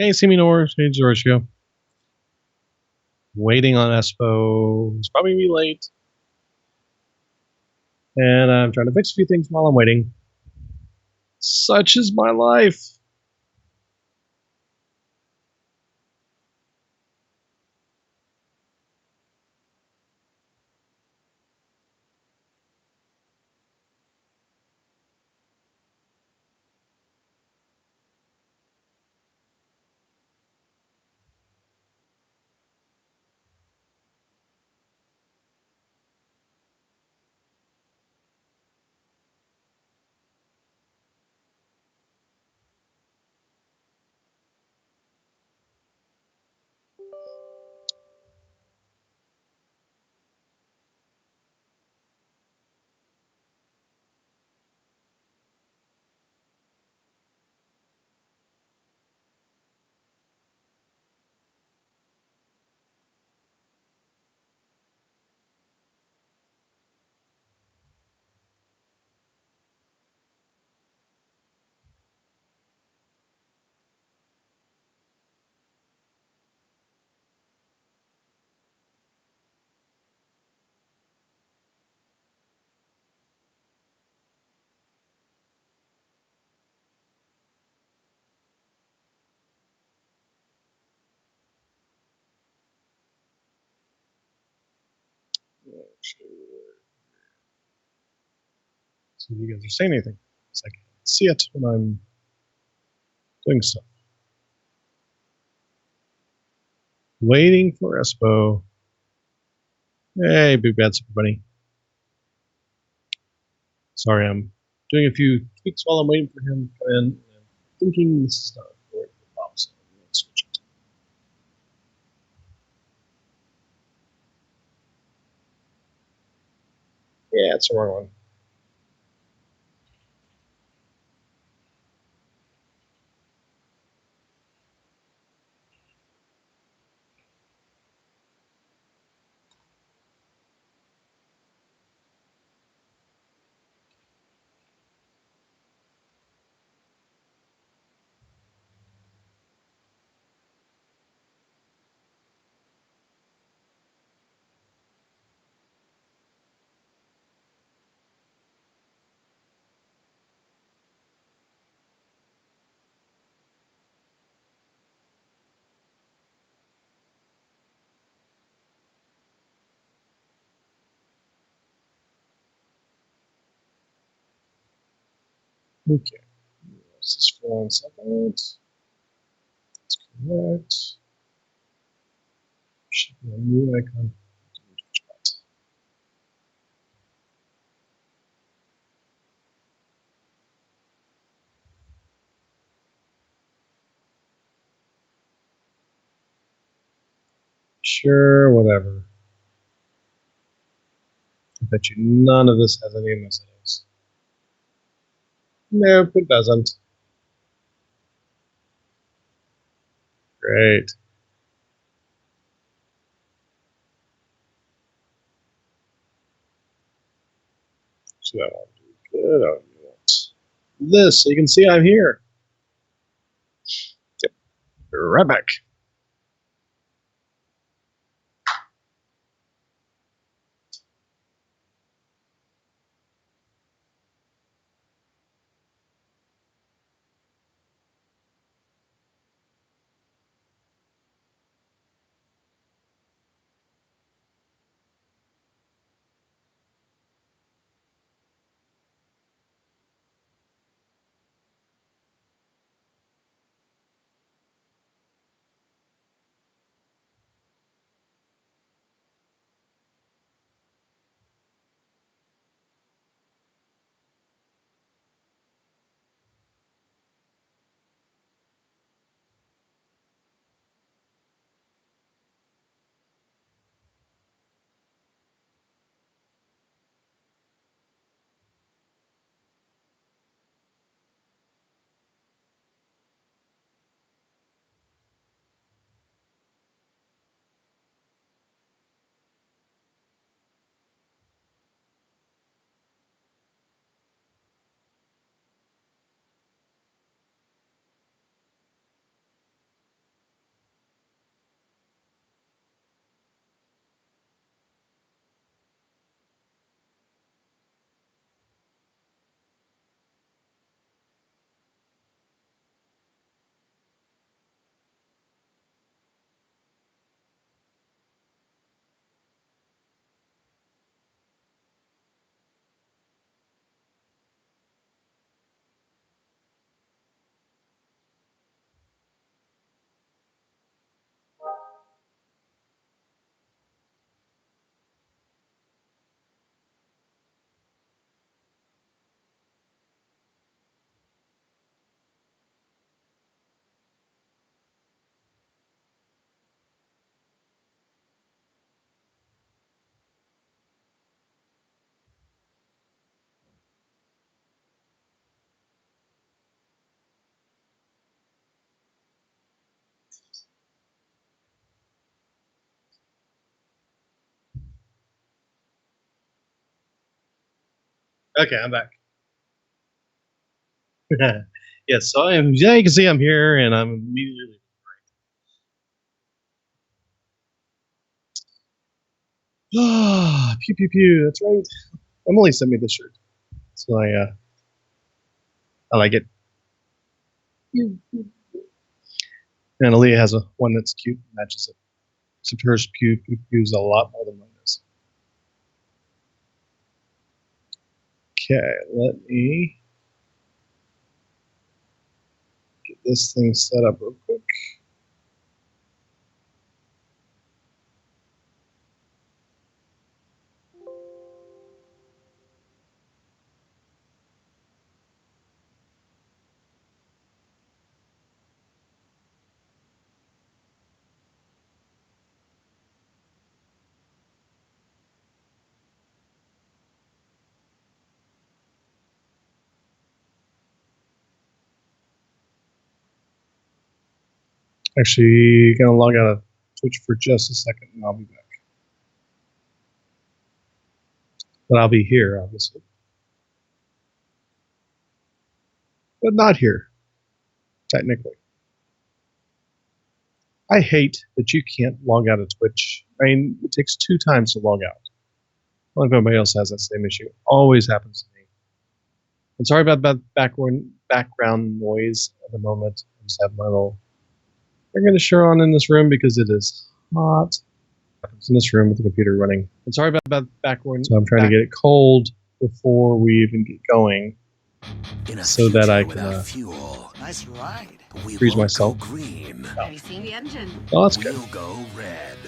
Hey, Seminor. Hey, Giorgio. Waiting on Espo. It's probably gonna be late. And I'm trying to fix a few things while I'm waiting. Such is my life. See if you guys are saying anything. Because I can't see it when I'm doing stuff. Waiting for Espo. Hey, big bad super bunny. Sorry, I'm doing a few tweaks while I'm waiting for him to come in. And I'm thinking this is not where it pops. Switch it. Yeah, it's the wrong one. Okay. This is for 1 second. That's correct. Should be a new icon. Sure, whatever. I bet you none of this has any of this. Nope, it doesn't. Great. So that one do good. Oh, you want this so you can see I'm here. Yep. Be right back. Okay, I'm back. Yes, so yeah, you can see I'm here, and I'm immediately. Ah, pew pew pew. That's right. Emily sent me this shirt, so I like it. And Aaliyah has a one that's cute, matches it. Except hers pew pew pews a lot more than mine is. Okay, let me get this thing set up real quick. Actually, gonna log out of Twitch for just a second, and I'll be back. But I'll be here, obviously. But not here, technically. I hate that you can't log out of Twitch. I mean, it takes 2 times to log out. I don't know if anybody else has that same issue. Always happens to me. I'm sorry about that background noise at the moment. I just have my little air conditioner on in this room because it is hot. It's in this room with the computer running. I'm sorry about background. So I'm trying to get it cold before we even get going, so that I can fuel. Nice ride. We freeze won't myself. go green. Have you seen the engine? Oh, that's good. We'll go red.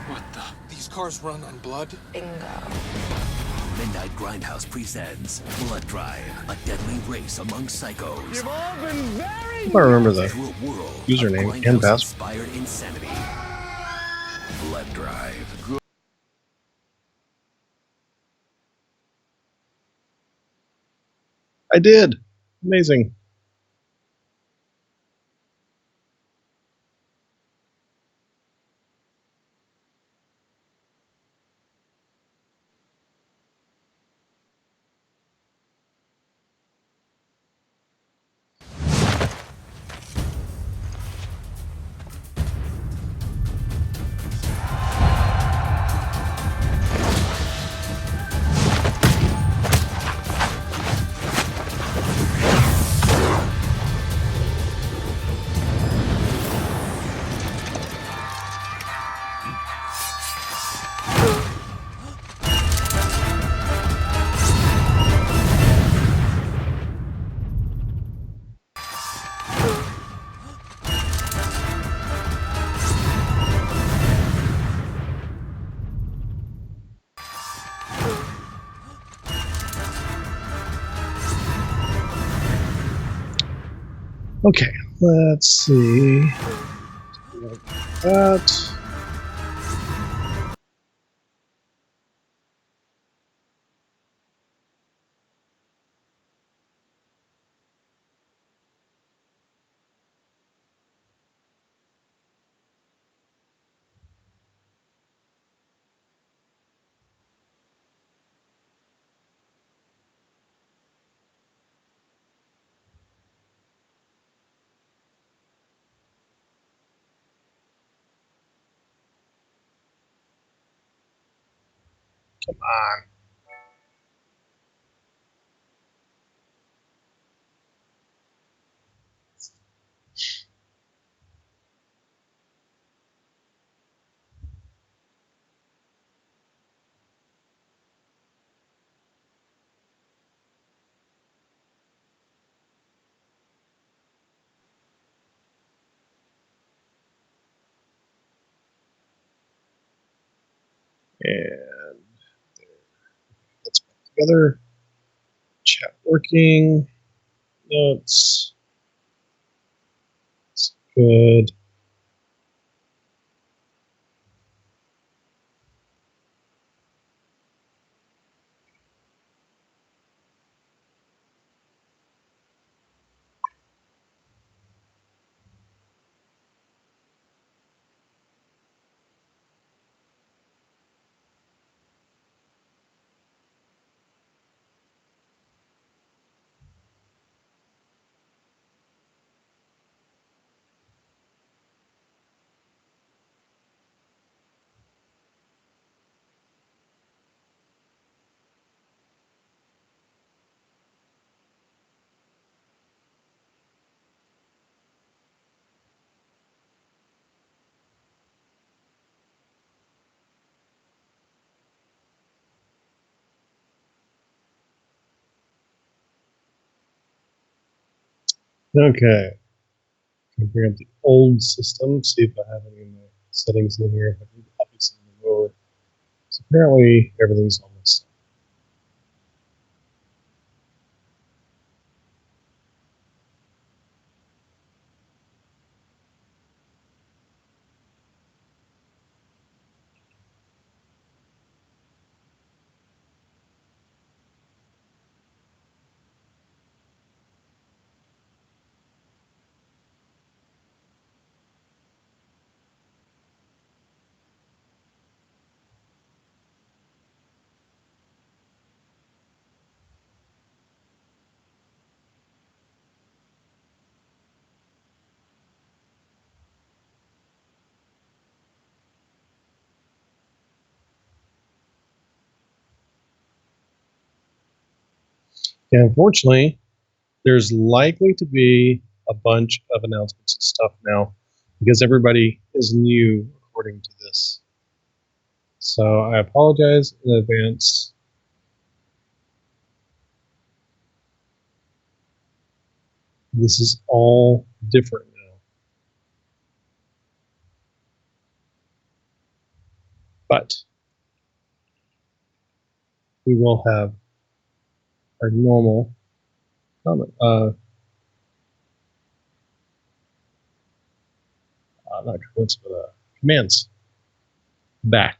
What the? These cars run on blood? Bingo. Midnight Grindhouse presents Blood Drive, a deadly race among psychos. You've all been very If I remember the Through a world username of and password. Grindhouse-inspired insanity. Blood Drive. I did. Amazing. Okay, let's see. Like that. Come on. And let's put it together. Chat working. Notes. It's good. Okay. Can bring up the old system, see if I have any of my settings in here. I think obviously in the lower. So apparently everything's almost done. And unfortunately, there's likely to be a bunch of announcements and stuff now because everybody is new according to this. So I apologize in advance. This is all different now. But we will have our normal not comments, but commands back.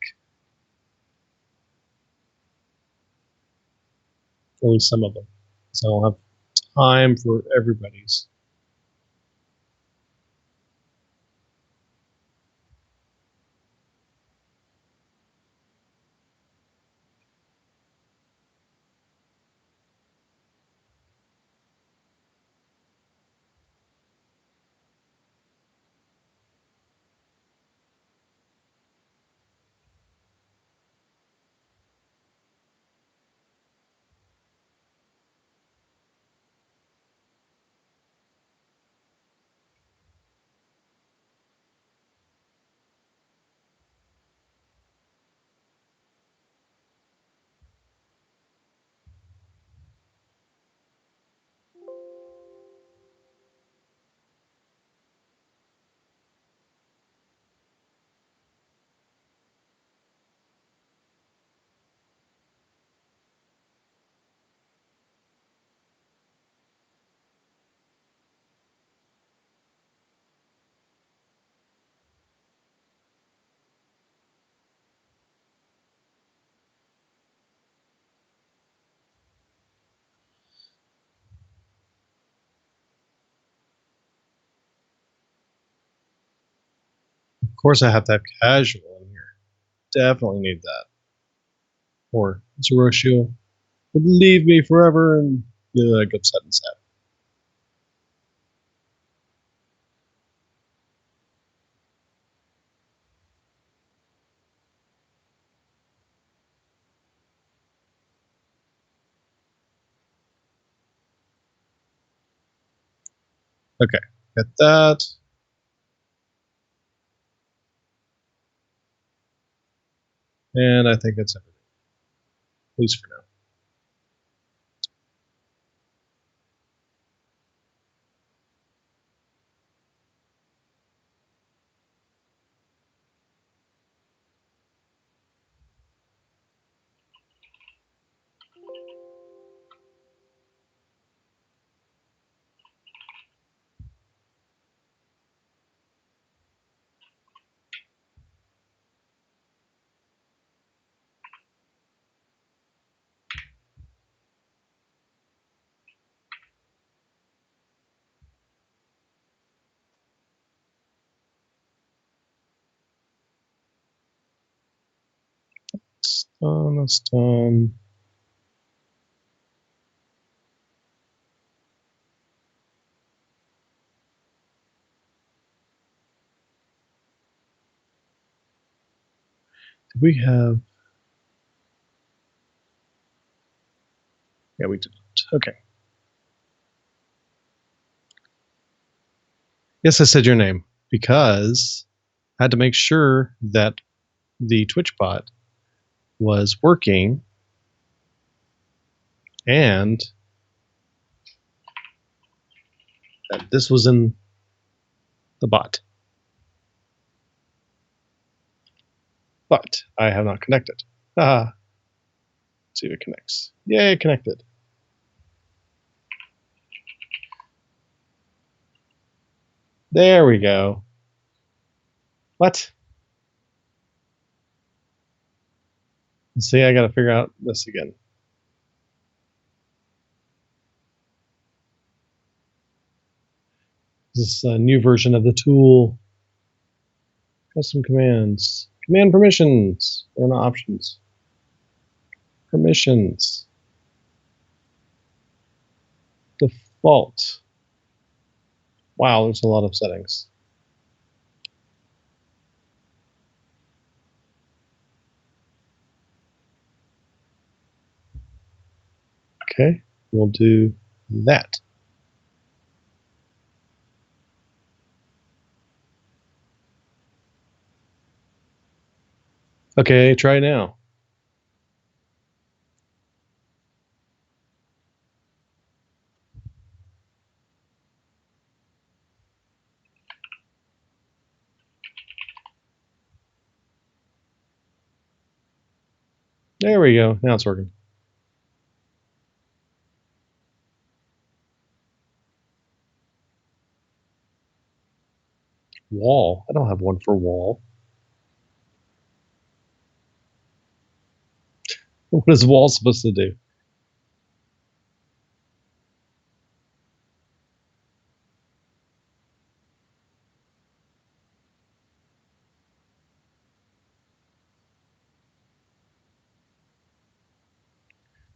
Only some of them. So I'll have time for everybody's. Of course, I have to have casual in here. Definitely need that. Or Zoroshio would leave me forever and get upset and sad. Okay, got that. And I think that's everything, at least for now. It's done, it's done. Did we have... Yeah, we did. Okay. Yes, I said your name because I had to make sure that the Twitch bot was working and that this was in the bot. But I have not connected. Let's see if it connects. Yay, it connected. There we go. What? Let's see, I got to figure out this again. This is a new version of the tool. Custom commands. Command permissions. Or not options. Permissions. Default. Wow, there's a lot of settings. Okay, we'll do that. Okay, try now. There we go. Now it's working. Wall. I don't have one for wall. What is wall supposed to do?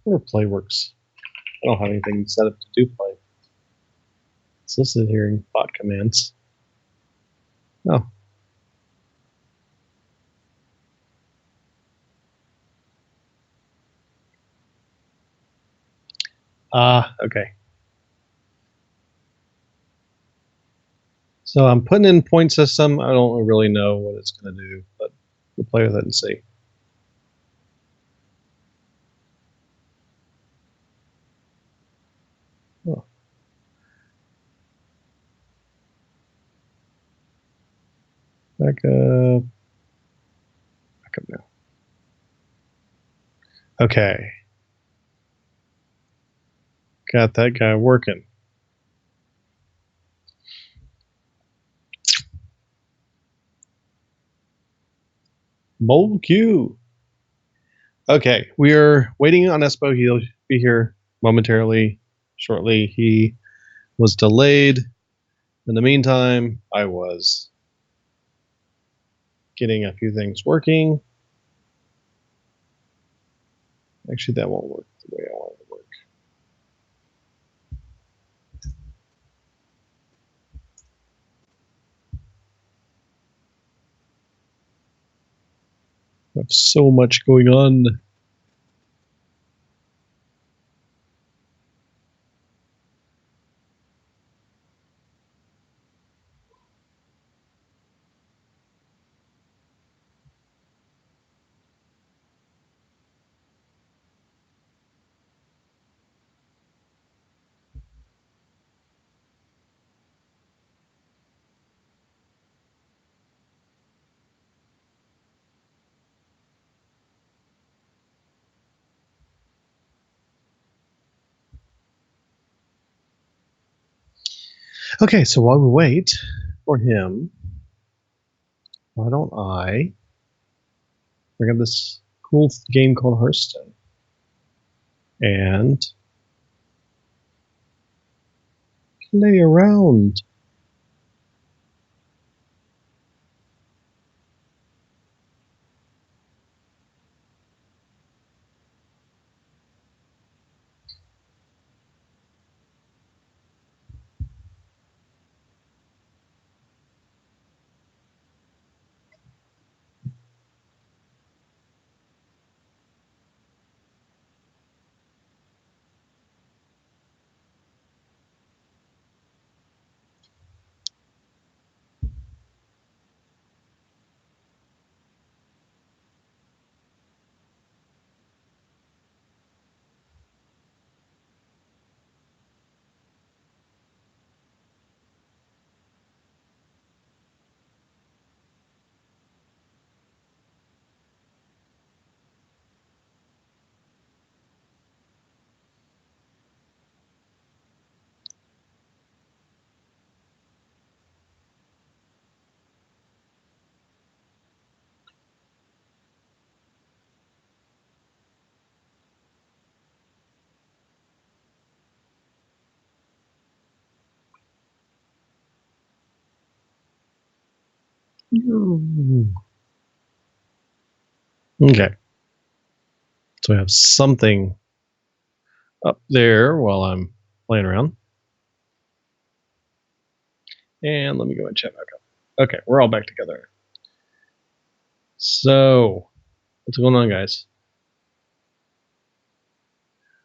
Or play works. I don't have anything set up to do play. It's listed here in bot commands. Oh. Okay. So I'm putting in point system. I don't really know what it's going to do, but we'll play with it and see. Oh. Back up. Back up now. Okay. Got that guy working. Mole Q. Okay, we are waiting on Espo. He'll be here momentarily, shortly. He was delayed. In the meantime, I was getting a few things working. Actually, that won't work the way I want it to work. I have so much going on. Okay, so while we wait for him, why don't I bring up this cool game called Hearthstone and play around. Okay. So I have something up there while I'm playing around. And let me go and check back up. Okay, we're all back together. So, what's going on, guys?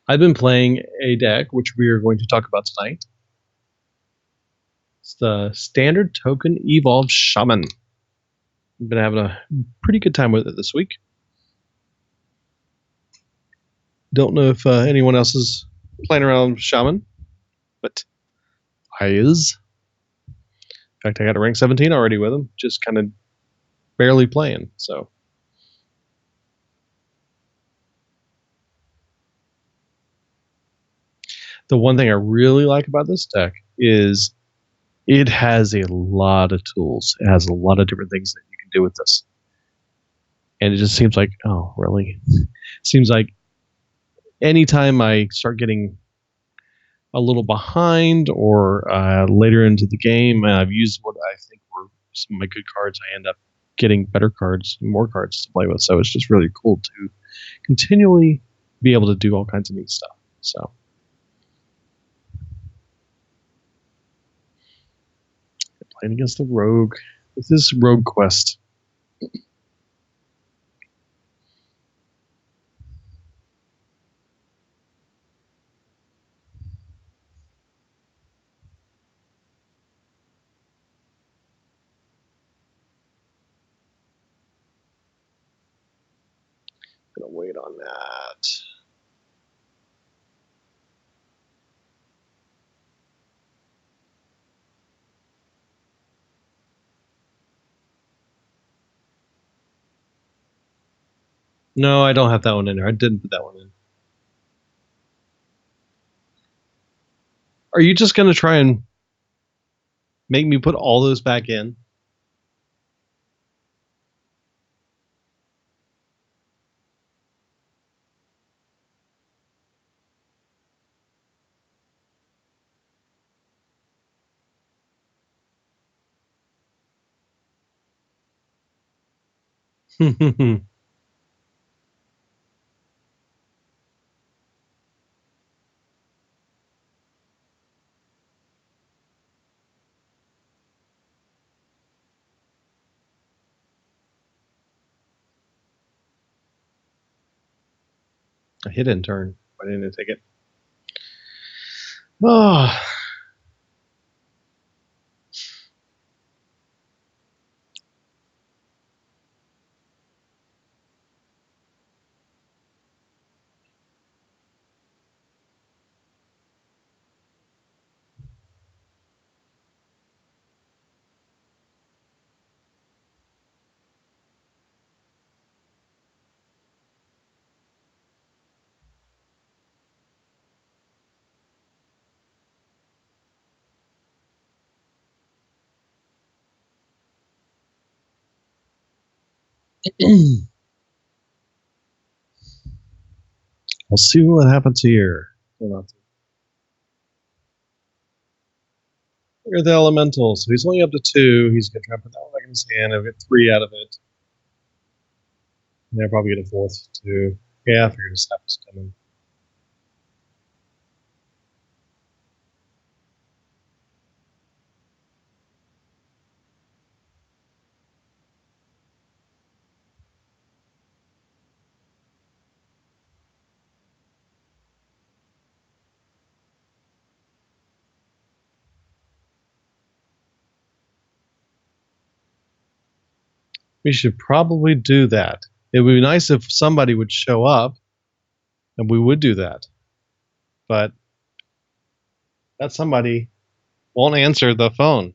I've been playing a deck, which we are going to talk about tonight. It's the Standard Token Evolved Shaman. I've been having a pretty good time with it this week. Don't know if anyone else is playing around with Shaman, but I is. In fact, I got a rank 17 already with him, just kind of barely playing. So, the one thing I really like about this deck is it has a lot of tools. It has a lot of different things that you can do with this. And it just seems like, oh, really? Seems like anytime I start getting a little behind or later into the game, and I've used what I think were some of my good cards, I end up getting better cards, more cards to play with. So it's just really cool to continually be able to do all kinds of neat stuff. So playing against the rogue with this rogue quest. Gonna wait on that. No, I don't have that one in there. I didn't put that one in. Are you just gonna try and make me put all those back in? I hit and turn. Why didn't I take it? Oh, we'll see what happens here. Look at the elemental. So he's only up to 2. He's gonna try to put that one back in his hand. I'll get 3 out of it. And I'll probably get a 4th too. Yeah, I figured his stuff was coming. We should probably do that. It would be nice if somebody would show up, and we would do that. But that somebody won't answer the phone.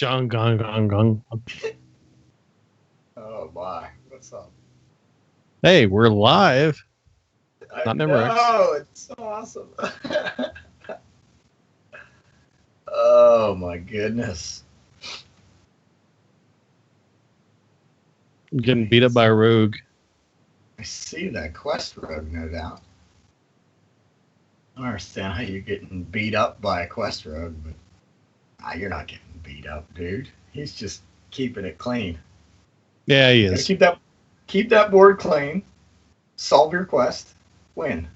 Gong, gong, gong, gong. my. What's up? Hey, we're live. Not Memorex. Oh, it's so awesome. Oh my goodness. I'm getting beat up by a rogue. I see that quest rogue, no doubt. I don't understand how you're getting beat up by a quest rogue, but you're not getting beat up, dude. He's just keeping it clean. Yeah, he Gotta is. keep that board clean. Solve your quest. Win.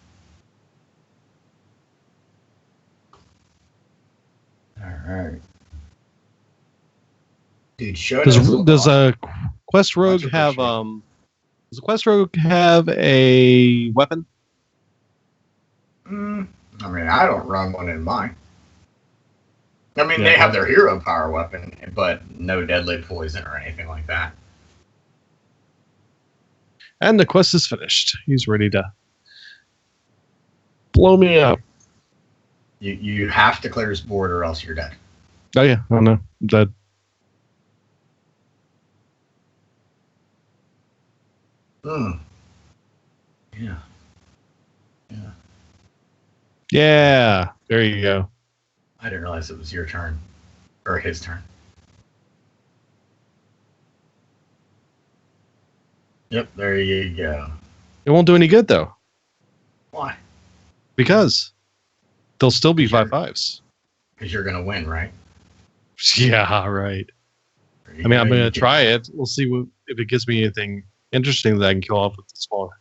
All right. Dude, show us. Does a quest rogue Much have appreciated. does a quest rogue have a weapon? I mean, I don't run one in mine. I mean, Yeah. they have their hero power weapon, but no deadly poison or anything like that. And the quest is finished. He's ready to blow me up. You have to clear his board or else you're dead. Oh yeah, I know. I'm dead. Yeah. Yeah, there you go. I didn't realize it was your turn. Or his turn. Yep, there you go. It won't do any good though, Why? because they'll still be 5/5s. Because you're going to win, right? Yeah, right. I mean, I'm going to try it. We'll see if it gives me anything interesting that I can kill off with the smaller.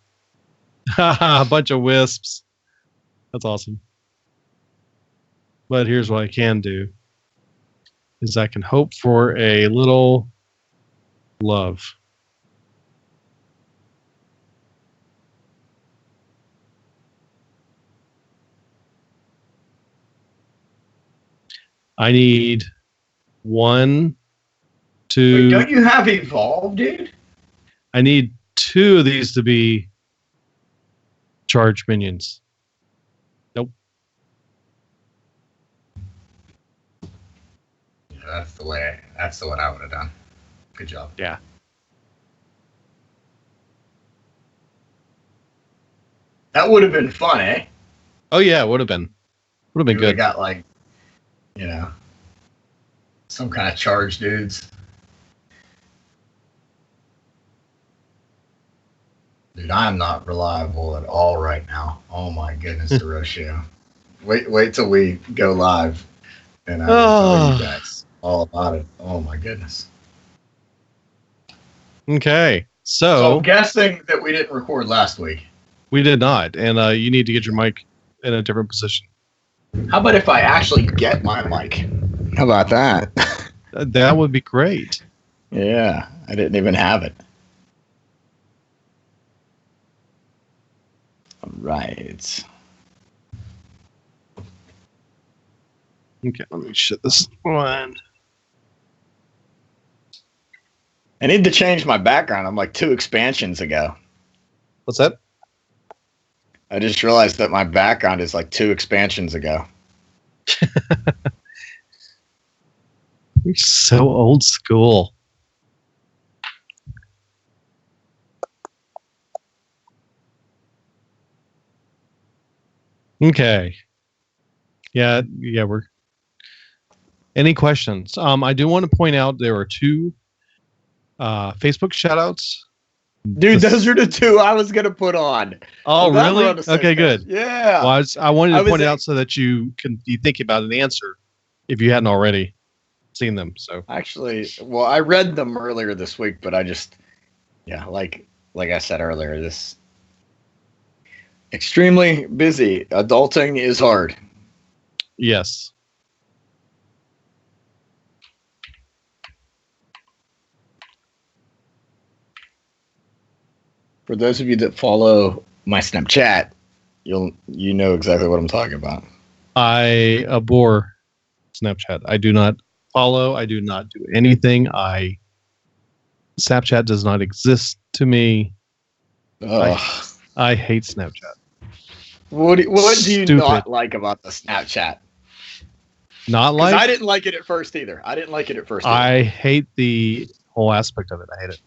A bunch of wisps. That's awesome. But here's what I can do. Is I can hope for a little love. I need 1, 2. Wait, don't you have Evolve, dude? I need 2 of these to be charged minions. Nope. Yeah, that's what I would have done. Good job. Yeah. That would have been fun, eh? Oh yeah, it would have been. Would have been You would have good. got like, some kind of charge dudes. Dude, I'm not reliable at all right now. Oh my goodness, Derocio. Wait till we go live, and I will tell you guys all about it. Oh my goodness. Okay. So So I'm guessing that we didn't record last week. we did not, and you need to get your mic in a different position. How about if I actually get my mic? How about that? That would be great. Yeah, I didn't even have it. All right. Okay, let me shut this one. I need to change my background. I'm like 2 expansions ago. What's that? I just realized that my background is like 2 expansions ago. You're so old school. Okay. Yeah, we're. Any questions? I do want to point out there are 2 Facebook shoutouts. Dude, those are the 2 I was going to put on. Oh, Well, really? we're on the same Okay, page. good. Yeah. Well, I wanted I to was point it a- out so that you can be thinking about an answer if you hadn't already seen them. So Actually, well, I read them earlier this week, but I just, like I said earlier, this extremely busy. Adulting is hard. yes. For those of you that follow my Snapchat, you know exactly what I'm talking about. I abhor Snapchat. I do not follow. I do not do anything. Snapchat does not exist to me. Ugh. I hate Snapchat. What do you Stupid. not like about the Snapchat? Not 'Cause like I didn't like it at first either. I hate the whole aspect of it. I hate it.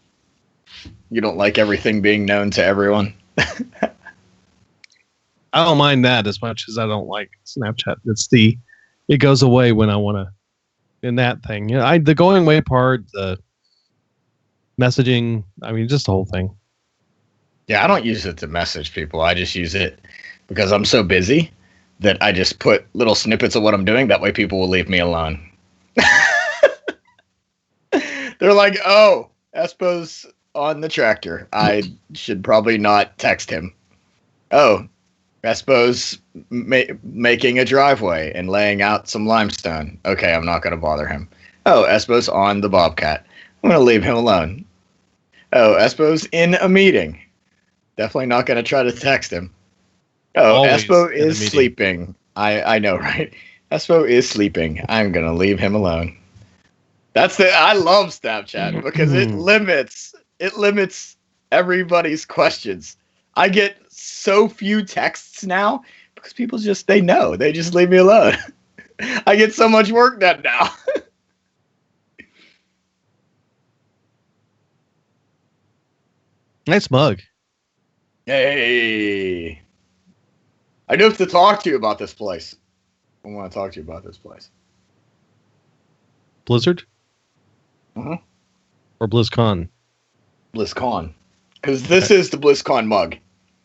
You don't like everything being known to everyone. I don't mind that as much as I don't like Snapchat. It goes away when I want to. In that thing, the going away part, the messaging. I mean, just the whole thing. Yeah, I don't use it to message people. I just use it because I'm so busy that I just put little snippets of what I'm doing. That way people will leave me alone. They're like, oh, Espo's on the tractor. I should probably not text him. Oh, Espo's making a driveway and laying out some limestone. Okay, I'm not going to bother him. Oh, Espo's on the Bobcat. I'm going to leave him alone. Oh, Espo's in a meeting. Definitely not going to try to text him. Oh, Always Espo in a is meeting. sleeping. I know, right? Espo is sleeping. I'm going to leave him alone. I love Snapchat because it limits everybody's questions. I get so few texts now because people they know. They just leave me alone. I get so much work done now. Nice mug. Hey. I do have to talk to you about this place. I want to talk to you about this place. Blizzard? Mhm. Or BlizzCon? BlizzCon. Because this is the BlizzCon mug.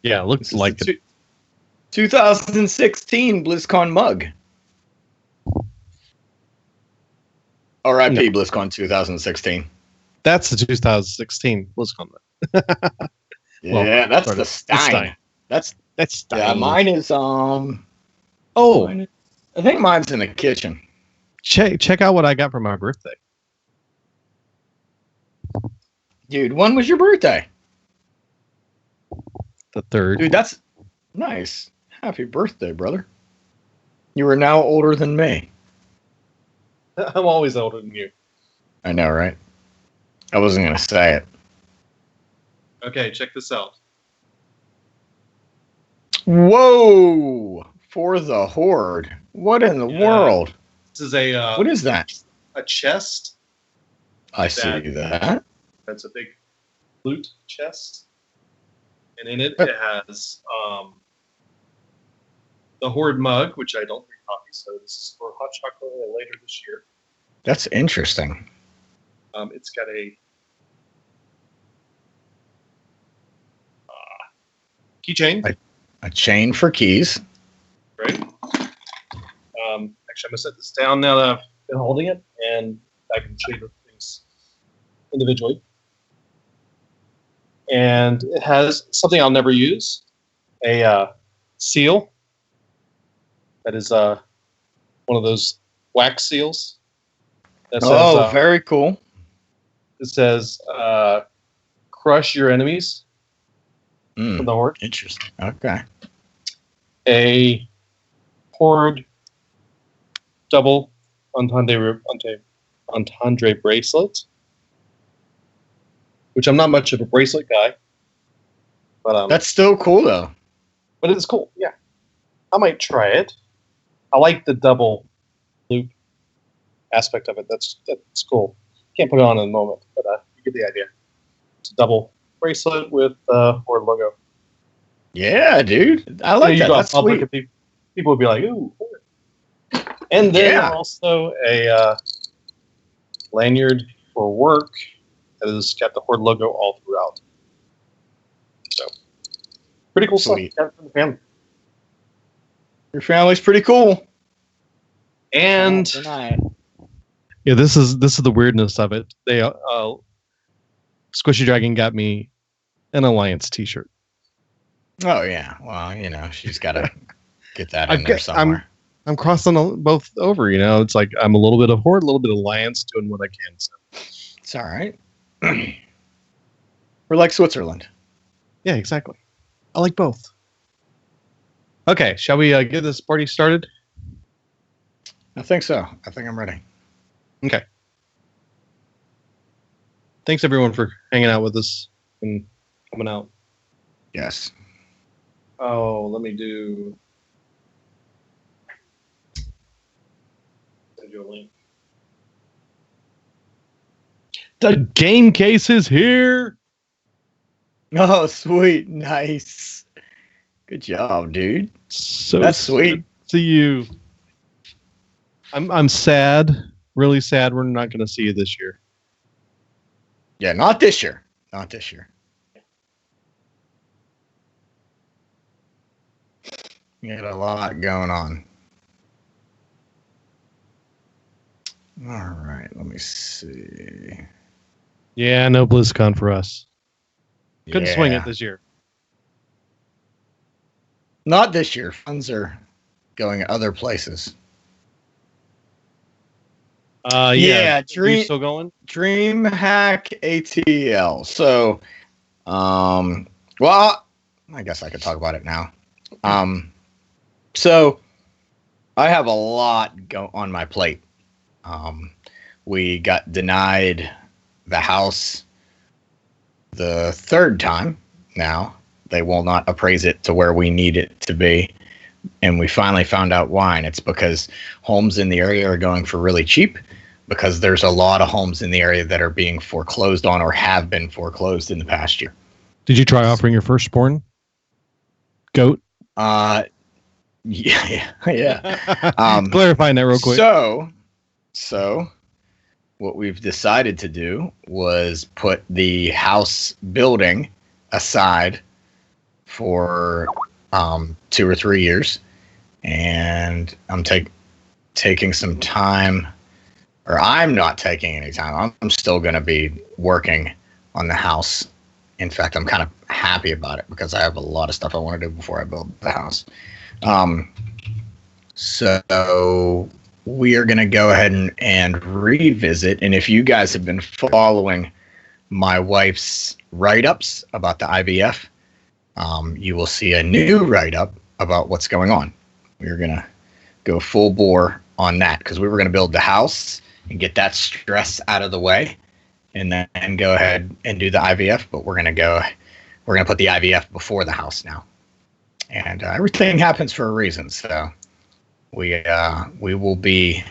Yeah, it looks like it. 2016 BlizzCon mug. R.I.P. No. BlizzCon 2016. That's the 2016 BlizzCon. Yeah, Well, that's sort the of. Stein. That's Stein. Yeah, mine is Oh, I think mine's in the kitchen. check out what I got for my birthday. Dude, when was your birthday? The 3rd. Dude, that's nice. Happy birthday, brother. You are now older than me. I'm always older than you. I know, right? I wasn't going to say it. Okay, check this out. Whoa! For the Horde. What in the world? This is a What is that? a chest. I see that. That's a big loot chest, and in it has the Horde mug, which I don't drink coffee, so this is for hot chocolate later this year. That's interesting. It's got a keychain, A chain for keys. right? Actually, I'm gonna set this down now that I've been holding it, and I can show you the things individually. And it has something I'll never use, a seal. That is one of those wax seals. That says, Very cool. it says, crush your enemies from the Horde. Interesting. Okay. A Horde double entendre bracelet, which I'm not much of a bracelet guy, but That's still cool, though. but it's cool. Yeah, I might try it. I like the double loop aspect of it. That's cool. Can't put it on in the moment, but you get the idea. It's a double bracelet with the Horde logo. Yeah, dude. I like you that. go out That's public sweet. and people would be like, "Ooh." Horde. And then Yeah. also a lanyard for work that has got the Horde logo all throughout. So pretty cool Sweet. stuff. Got it from the family. Your family's pretty cool. And Tonight. yeah, this is the weirdness of it. They Squishy Dragon got me an Alliance T-shirt. Oh, yeah. Well, she's got to get that I've in there got- somewhere. I'm crossing both over. It's like I'm a little bit of Horde, a little bit of Alliance, doing what I can. So. It's all right. We're like Switzerland. Yeah, exactly. I like both. Okay, shall we get this party started? I think so. I think I'm ready. Okay. Thanks everyone for hanging out with us and coming out. Yes. Oh, let me do. Send you a link. The game case is here. Oh, sweet. Nice. Good job, dude. So That's sweet. To you. I'm sad, really sad. We're not going to see you this year. Yeah, not this year. Not this year. You got a lot going on. All right, let me see. Yeah, no BlizzCon for us. Couldn't swing Yeah. it this year. Not this year. Funds are going other places. Yeah. Are you Dream still going? DreamHack ATL. So, well, I guess I could talk about it now. So I have a lot on my plate. We got denied the house the third time now. They will not appraise it to where we need it to be. And we finally found out why. And it's because homes in the area are going for really cheap, because there's a lot of homes in the area that are being foreclosed on or have been foreclosed in the past year. Did you try offering your firstborn goat? Yeah. Clarifying that real quick. So what we've decided to do was put the house building aside for 2 or 3 years, and I'm taking some time, or I'm not taking any time. I'm still going to be working on the house. In fact, I'm kind of happy about it because I have a lot of stuff I want to do before I build the house. So we are going to go ahead and revisit. And if you guys have been following my wife's write-ups about the IVF, you will see a new write-up about what's going on. We're going to go full bore on that because we were going to build the house and get that stress out of the way and then go ahead and do the IVF. But we're going to put the IVF before the house now. And everything happens for a reason. So we will be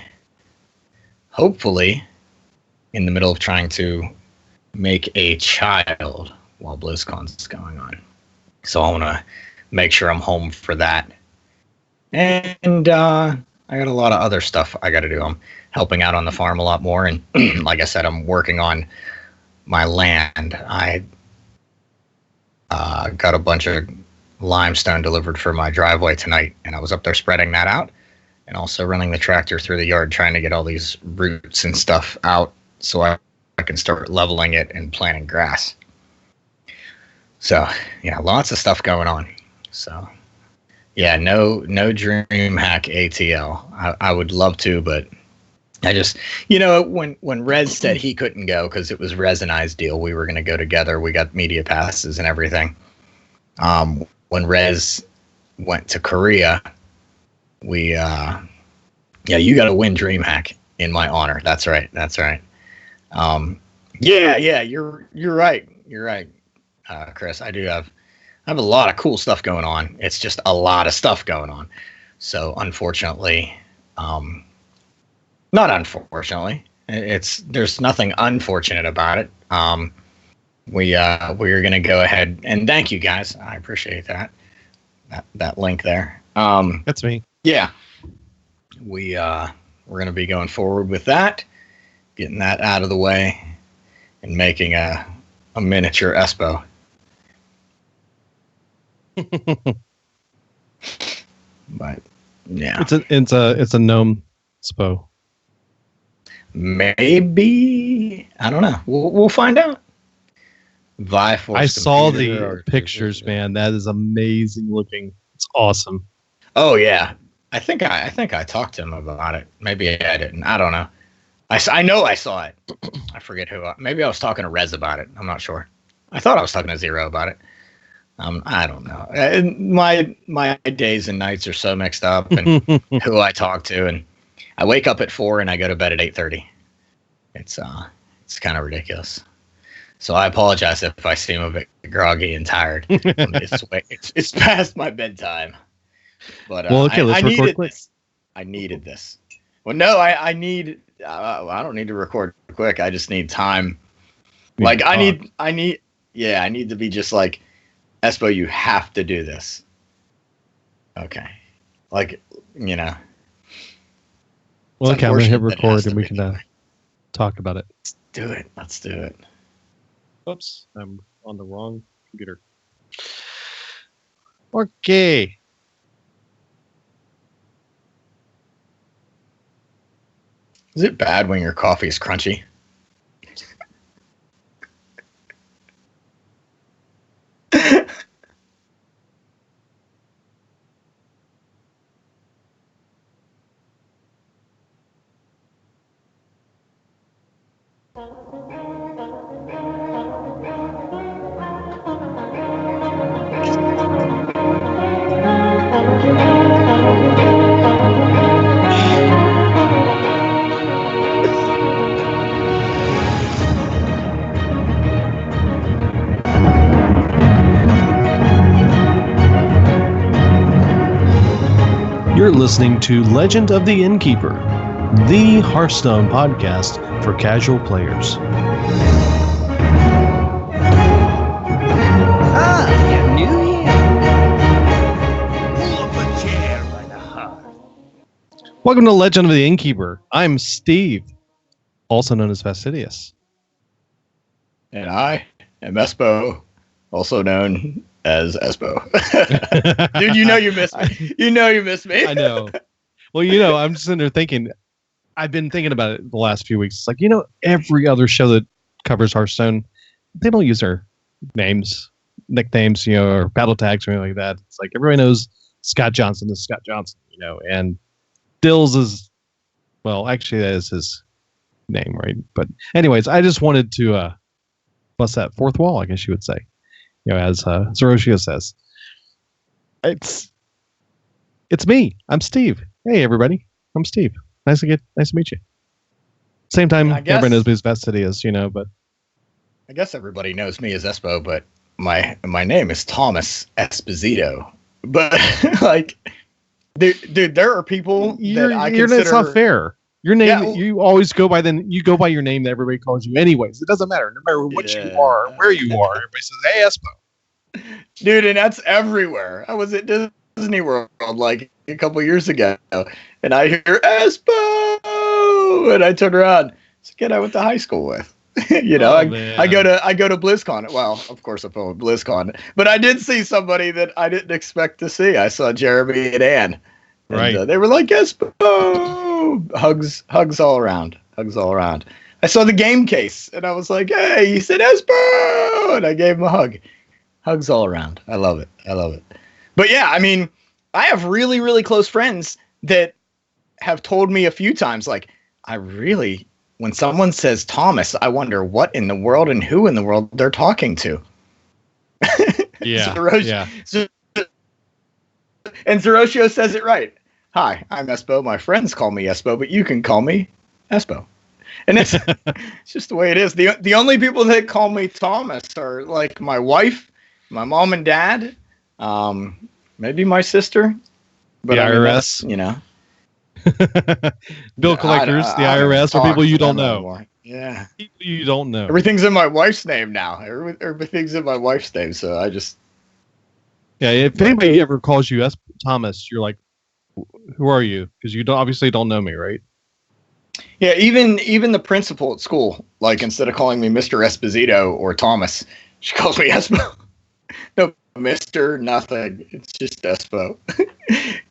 hopefully in the middle of trying to make a child while BlizzCon's going on. So I want to make sure I'm home for that. And I got a lot of other stuff I got to do. I'm helping out on the farm a lot more. And like I said, I'm working on my land. I got a bunch of limestone delivered for my driveway tonight, and I was up there spreading that out and also running the tractor through the yard trying to get all these roots and stuff out so I can start leveling it and planting grass. So yeah, lots of stuff going on. So yeah, no DreamHack ATL. I would love to, but I just, when Rez said he couldn't go because it was Rez and I's deal, we were going to go together. We got media passes and everything. When Rez went to Korea, you got to win DreamHack in my honor. That's right. Yeah, you're right. You're right, Chris. I have a lot of cool stuff going on. It's just a lot of stuff going on. So unfortunately, not unfortunately, there's nothing unfortunate about it. We're going to go ahead and thank you guys. I appreciate that link there. That's me. Yeah, we're going to be going forward with that, getting that out of the way, and making a miniature Espo. But yeah, it's a gnome spo. Maybe, I don't know. We'll find out. I saw the pictures, man. That is amazing looking. It's awesome. Oh yeah, I think I talked to him about it. Maybe I didn't. I don't know. I know I saw it. I forget who. Maybe I was talking to Rez about it. I'm not sure. I thought I was talking to Zero about it. I don't know. My days and nights are so mixed up, and who I talk to, and I wake up at 4 and I go to bed at 8:30. It's kind of ridiculous. So I apologize if I seem a bit groggy and tired. It's past my bedtime. But well, okay, let's record quick. I needed this. Well, no, I need. I don't need to record quick. I just need time. Like I need Yeah, I need to be just like, Espo, you have to do this. Okay. Like, you know. Well, It's okay, I'm gonna hit unfortunate that it has record to and we be can that way. talk about it. Do it. Let's do it. Oops, I'm on the wrong computer. Okay. Is it bad when your coffee is crunchy? You're listening to Legend of the Innkeeper, the Hearthstone podcast for casual players. Ah, you're new here. Pull up a chair by the hearth. Welcome to Legend of the Innkeeper. I'm Steve, also known as Fastidious. And I am Espo, also known as Espo. Dude, you know you missed me. You know you missed me. I know. Well, I'm just sitting there thinking, I've been thinking about it the last few weeks. It's like, every other show that covers Hearthstone, they don't use their names, nicknames, or battle tags or anything like that. It's like everybody knows Scott Johnson is Scott Johnson, and Dills is, well, actually that is his name, right? But anyways, I just wanted to bust that fourth wall, I guess you would say, as Zeroshio says. It's me. I'm Steve. Hey, everybody. I'm Steve. Nice to meet you. Same time, everybody knows me as Fastidious, but I guess everybody knows me as Espo, but my name is Thomas Esposito. But like, dude, there are people that I consider. It's not fair. Your name, you always go by your name that everybody calls you. Anyways, it doesn't matter. No matter what you are, where you are, everybody says, "Hey, Espo." Dude, and that's everywhere. I was at Disney World like a couple years ago, and I hear Espo, and I turn around. It's a kid I went to high school with. I go to BlizzCon. Well, of course, I'm with BlizzCon, but I did see somebody that I didn't expect to see. I saw Jeremy and Ann. Right. And, they were like, Espo! Hugs all around. Hugs all around. I saw the game case, and I was like, hey, you said Espo! And I gave him a hug. Hugs all around. I love it. But yeah, I mean, I have really, really close friends that have told me a few times, like, when someone says Thomas, I wonder what in the world and who in the world they're talking to. Yeah. And Zeroshio says it right. Hi, I'm Espo. My friends call me Espo, but you can call me Espo. And it's just the way it is. The only people that call me Thomas are like my wife, my mom and dad, maybe my sister. But the IRS. Bill collectors, the IRS, or people you don't know. Anymore. Yeah. People you don't know. Everything's in my wife's name now. Everything's in my wife's name, so I just... Yeah, if anybody ever calls you Thomas, you're like, who are you? Because you obviously don't know me, right? Yeah, even the principal at school, like, instead of calling me Mr. Esposito or Thomas, she calls me Espo. No, Mr. Nothing. It's just Espo.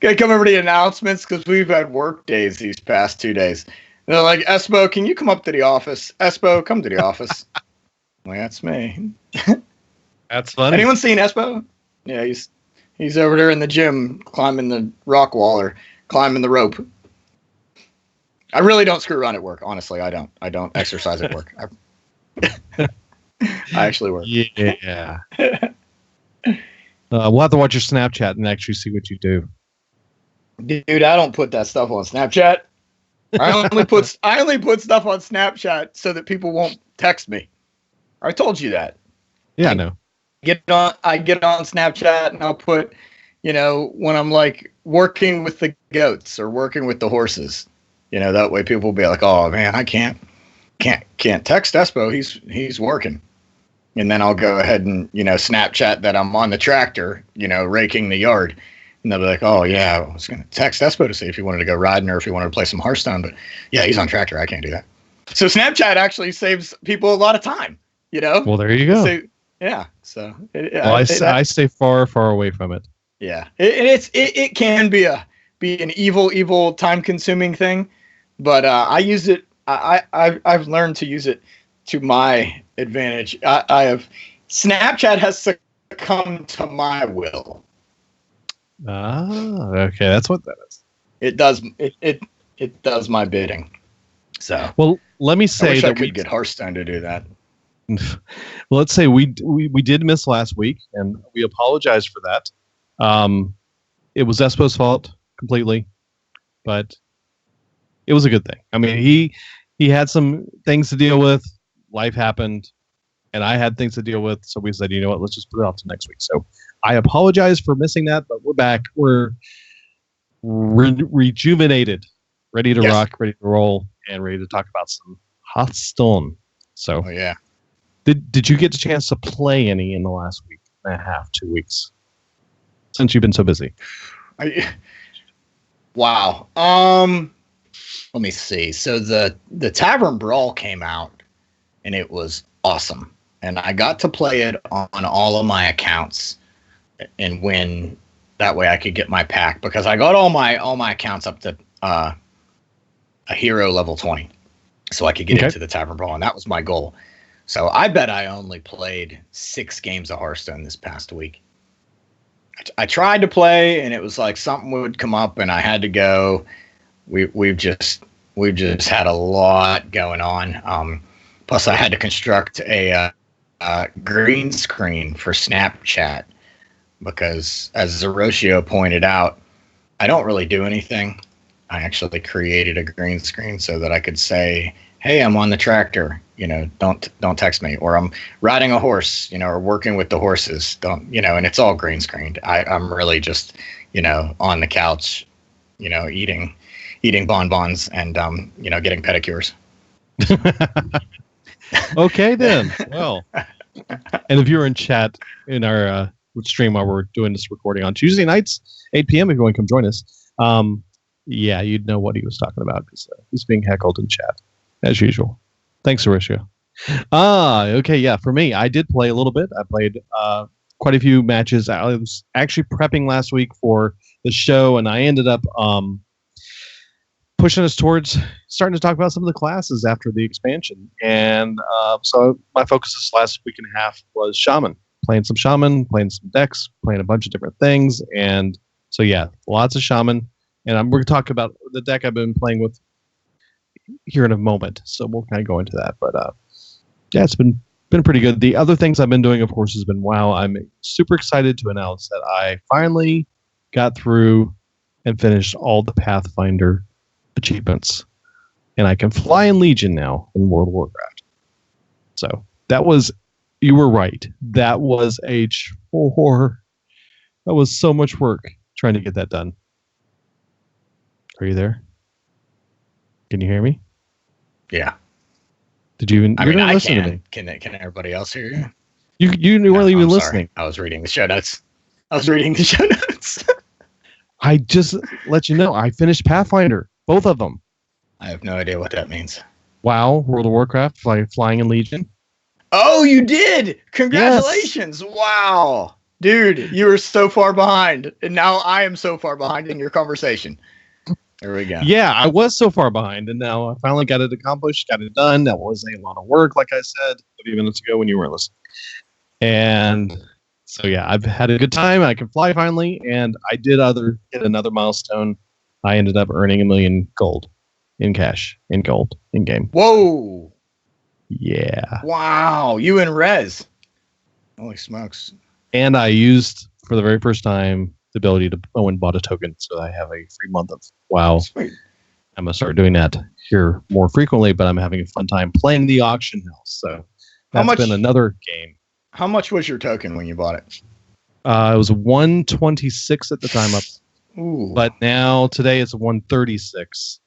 Gotta come over to the announcements because we've had work days these past 2 days. And they're like, Espo, can you come up to the office? Espo, come to the office. Well, that's me. That's funny. Anyone seen Espo? Yeah, he's over there in the gym climbing the rock wall or climbing the rope. I really don't screw around at work. Honestly, I don't. I don't exercise at work. I actually work. Yeah. We'll have to watch your Snapchat and actually see what you do. Dude, I don't put that stuff on Snapchat. I only put stuff on Snapchat so that people won't text me. I told you that. Yeah, I know. I get on Snapchat and I'll put, when I'm like working with the goats or working with the horses, that way people will be like, oh man, I can't text Espo. He's working. and then I'll go ahead and, Snapchat that I'm on the tractor, raking the yard. And they'll be like, oh, yeah, I was going to text Espo to see if he wanted to go riding or if he wanted to play some Hearthstone. But, yeah, he's on tractor. I can't do that. So Snapchat actually saves people a lot of time, Well, there you go. Yeah. So I stay far, far away from it. Yeah. It can be an evil, time-consuming thing. But I use it. I've learned to use it to my advantage. Snapchat has succumbed to my will. Okay, that's what that is. It does. It does my bidding. So, well, let me say that I could get Hearthstone to do that. Well, let's say we did miss last week, and we apologize for that. It was Espo's fault completely, but it was a good thing. I mean, he had some things to deal with. Life happened, and I had things to deal with. So we said, you know what, let's just put it off to next week. So I apologize for missing that, but we're back. We're rejuvenated, ready to rock, ready to roll, and ready to talk about some Hearthstone. So, yeah. Did you get a chance to play any in the last week and a half, 2 weeks, since you've been so busy? Wow. Let me see. So the Tavern Brawl came out, and it was awesome. And I got to play it on all of my accounts and win. That way I could get my pack, because I got all my accounts up to a hero level 20, so I could get into the Tavern Brawl, and that was my goal. So I bet I only played 6 games of Hearthstone this past week. I tried to play, and it was like something would come up, and I had to go. We've just had a lot going on. Plus, I had to construct a green screen for Snapchat, because, as Zeroshio pointed out, I don't really do anything. I actually created a green screen so that I could say, "Hey, I'm on the tractor. Don't text me," or "I'm riding a horse. Or working with the horses. Don't." And it's all green screened. I'm really just, on the couch, eating bonbons and getting pedicures. Okay, then. Well, and if you're in chat in our stream while we're doing this recording on Tuesday nights, 8 p.m., if you want to come join us, yeah, you'd know what he was talking about, because he's being heckled in chat as usual. Thanks, Horatio. Okay, yeah. For me, I did play a little bit. I played quite a few matches. I was actually prepping last week for the show, and I ended up pushing us towards starting to talk about some of the classes after the expansion. And so my focus this last week and a half was Shaman. Playing some Shaman, playing some decks, playing a bunch of different things. And so, yeah, lots of Shaman. And we're going to talk about the deck I've been playing with here in a moment. So we'll kind of go into that. But yeah, it's been pretty good. The other things I've been doing, of course, has been WoW. I'm super excited to announce that I finally got through and finished all the Pathfinder achievements. And I can fly in Legion now in World of Warcraft. So that was, you were right. That was a chore. That was so much work trying to get that done. Are you there? Can you hear me? Yeah. Did you even? I mean, I listen can. To me. Can everybody else hear you? You weren't even listening. I was reading the show notes. I just let you know I finished Pathfinder, both of them. I have no idea what that means. WoW, World of Warcraft, flying in Legion. Oh, you did! Congratulations! Yes. Wow, dude, you were so far behind, and now I am so far behind in your conversation. There we go. Yeah, I was so far behind, and now I finally got it accomplished, got it done. That was a lot of work, like I said a few minutes ago when you weren't listening. And so, yeah, I've had a good time. I can fly finally, and I did hit another milestone. I ended up earning 1 million gold in cash, in gold, in game. Whoa! Yeah. Wow, you and Rez. Holy smokes. And I used, for the very first time, the ability to and bought a token, so I have a free month of WoW. Sweet. I'm going to start doing that here more frequently, but I'm having a fun time playing the auction house. So that's been another game. How much was your token when you bought it? It was 126 at the time up. Ooh. But now, today, it's 136.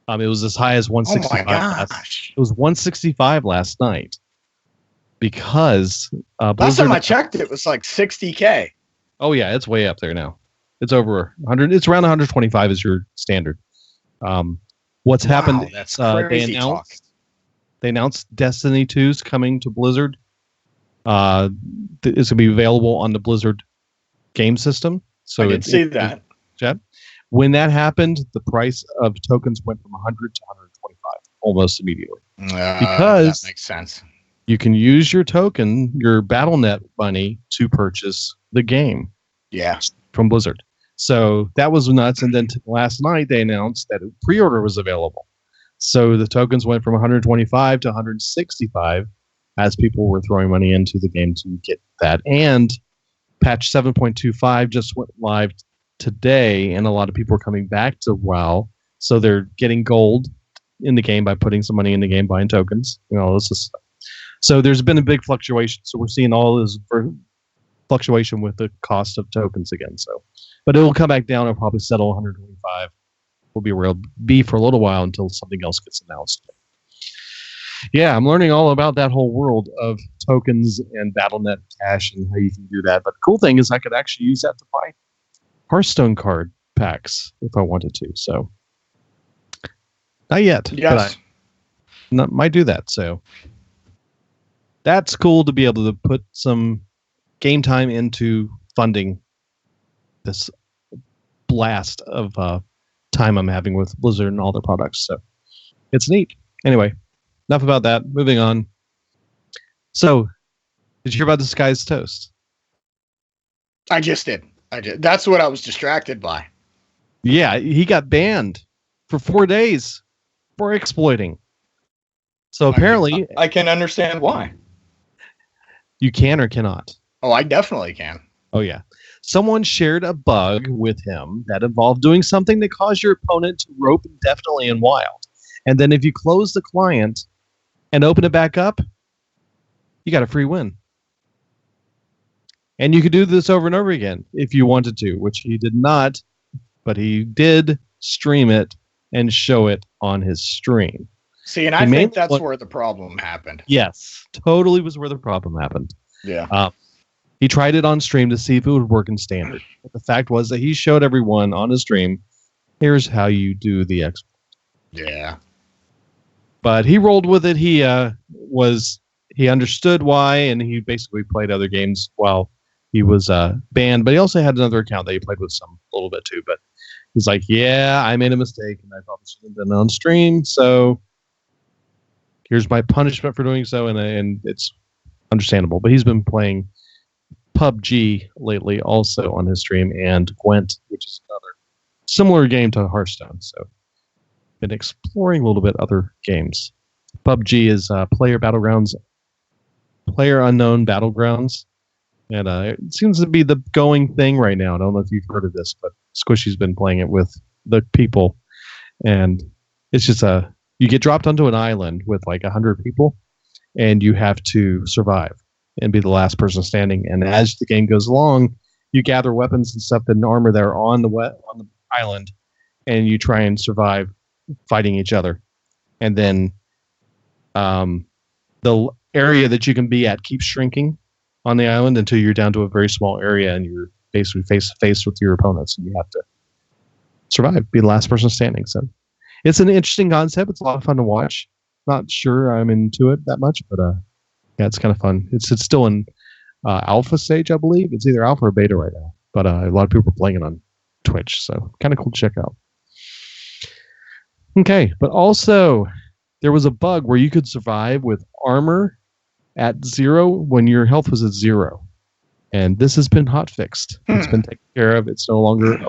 It was as high as 165. Oh my gosh. It was 165 last night. because Last Blizzard. time I checked, it was like 60K. Oh yeah, it's way up there now. It's over 100. It's around 125 is your standard. What's happened? That's They crazy talk. announced Destiny 2's coming to Blizzard. It's gonna be available on the Blizzard game system. So I did see that. Chad, when that happened, the price of tokens went from 100 to 125 almost immediately. Because that makes sense. you can use your token, your BattleNet money, to purchase the game. Yeah. From Blizzard. So that was nuts. And then last night they announced that a pre-order was available. So the tokens went from 125 to 165 as people were throwing money into the game to get that. And patch 7.25 just went live today, and a lot of people are coming back to WoW. So they're getting gold in the game by putting some money in the game, buying tokens. This is stuff. So there's been a big fluctuation. So we're seeing all this fluctuation with the cost of tokens again. So, but it will come back down. It'll probably settle 125. Will be where it'll be for a little while until something else gets announced. Yeah, I'm learning all about that whole world of tokens and BattleNet cash and how you can do that. But the cool thing is I could actually use that to buy Hearthstone card packs if I wanted to. So not yet. Yes. But I might do that. So that's cool to be able to put some game time into funding this blast of time I'm having with Blizzard and all their products. So it's neat. Anyway, enough about that. Moving on. So, did you hear about this guy's toast? I just did. That's what I was distracted by. Yeah, he got banned for 4 days for exploiting. So apparently, I can understand why. You can or cannot. Oh, I definitely can. Oh, yeah. Someone shared a bug with him that involved doing something that caused your opponent to rope indefinitely in wild. And then if you close the client and open it back up, you got a free win. And you could do this over and over again if you wanted to, which he did not, but he did stream it and show it on his stream. See, and I think that's where the problem happened. Yes, totally was where the problem happened. Yeah. He tried it on stream to see if it would work in standard. But the fact was that he showed everyone on his stream, here's how you do the exploit. Yeah. But he rolled with it. He understood why, and he basically played other games while he was banned. But he also had another account that he played with a little bit too. But he's like, yeah, I made a mistake, and I probably shouldn't have been on stream. So here's my punishment for doing so, and it's understandable. But he's been playing PUBG lately also on his stream, and Gwent, which is another similar game to Hearthstone. So been exploring a little bit other games. PUBG is Player Unknown Battlegrounds, and it seems to be the going thing right now. I don't know if you've heard of this, but Squishy's been playing it with the people, and it's just you get dropped onto an island with like 100 people, and you have to survive and be the last person standing. And as the game goes along, you gather weapons and stuff and armor that are on the island, and you try and survive fighting each other. And then the area that you can be at keeps shrinking on the island until you're down to a very small area, and you're basically face to face with your opponents, and you have to survive, be the last person standing. So it's an interesting concept. It's a lot of fun to watch. Not sure I'm into it that much, but yeah, it's kind of fun. It's still in alpha stage, I believe. It's either alpha or beta right now, but a lot of people are playing it on Twitch, so kind of cool to check out. Okay, but also there was a bug where you could survive with armor at 0 when your health was at 0, and this has been hot fixed. It's been taken care of. It's no longer.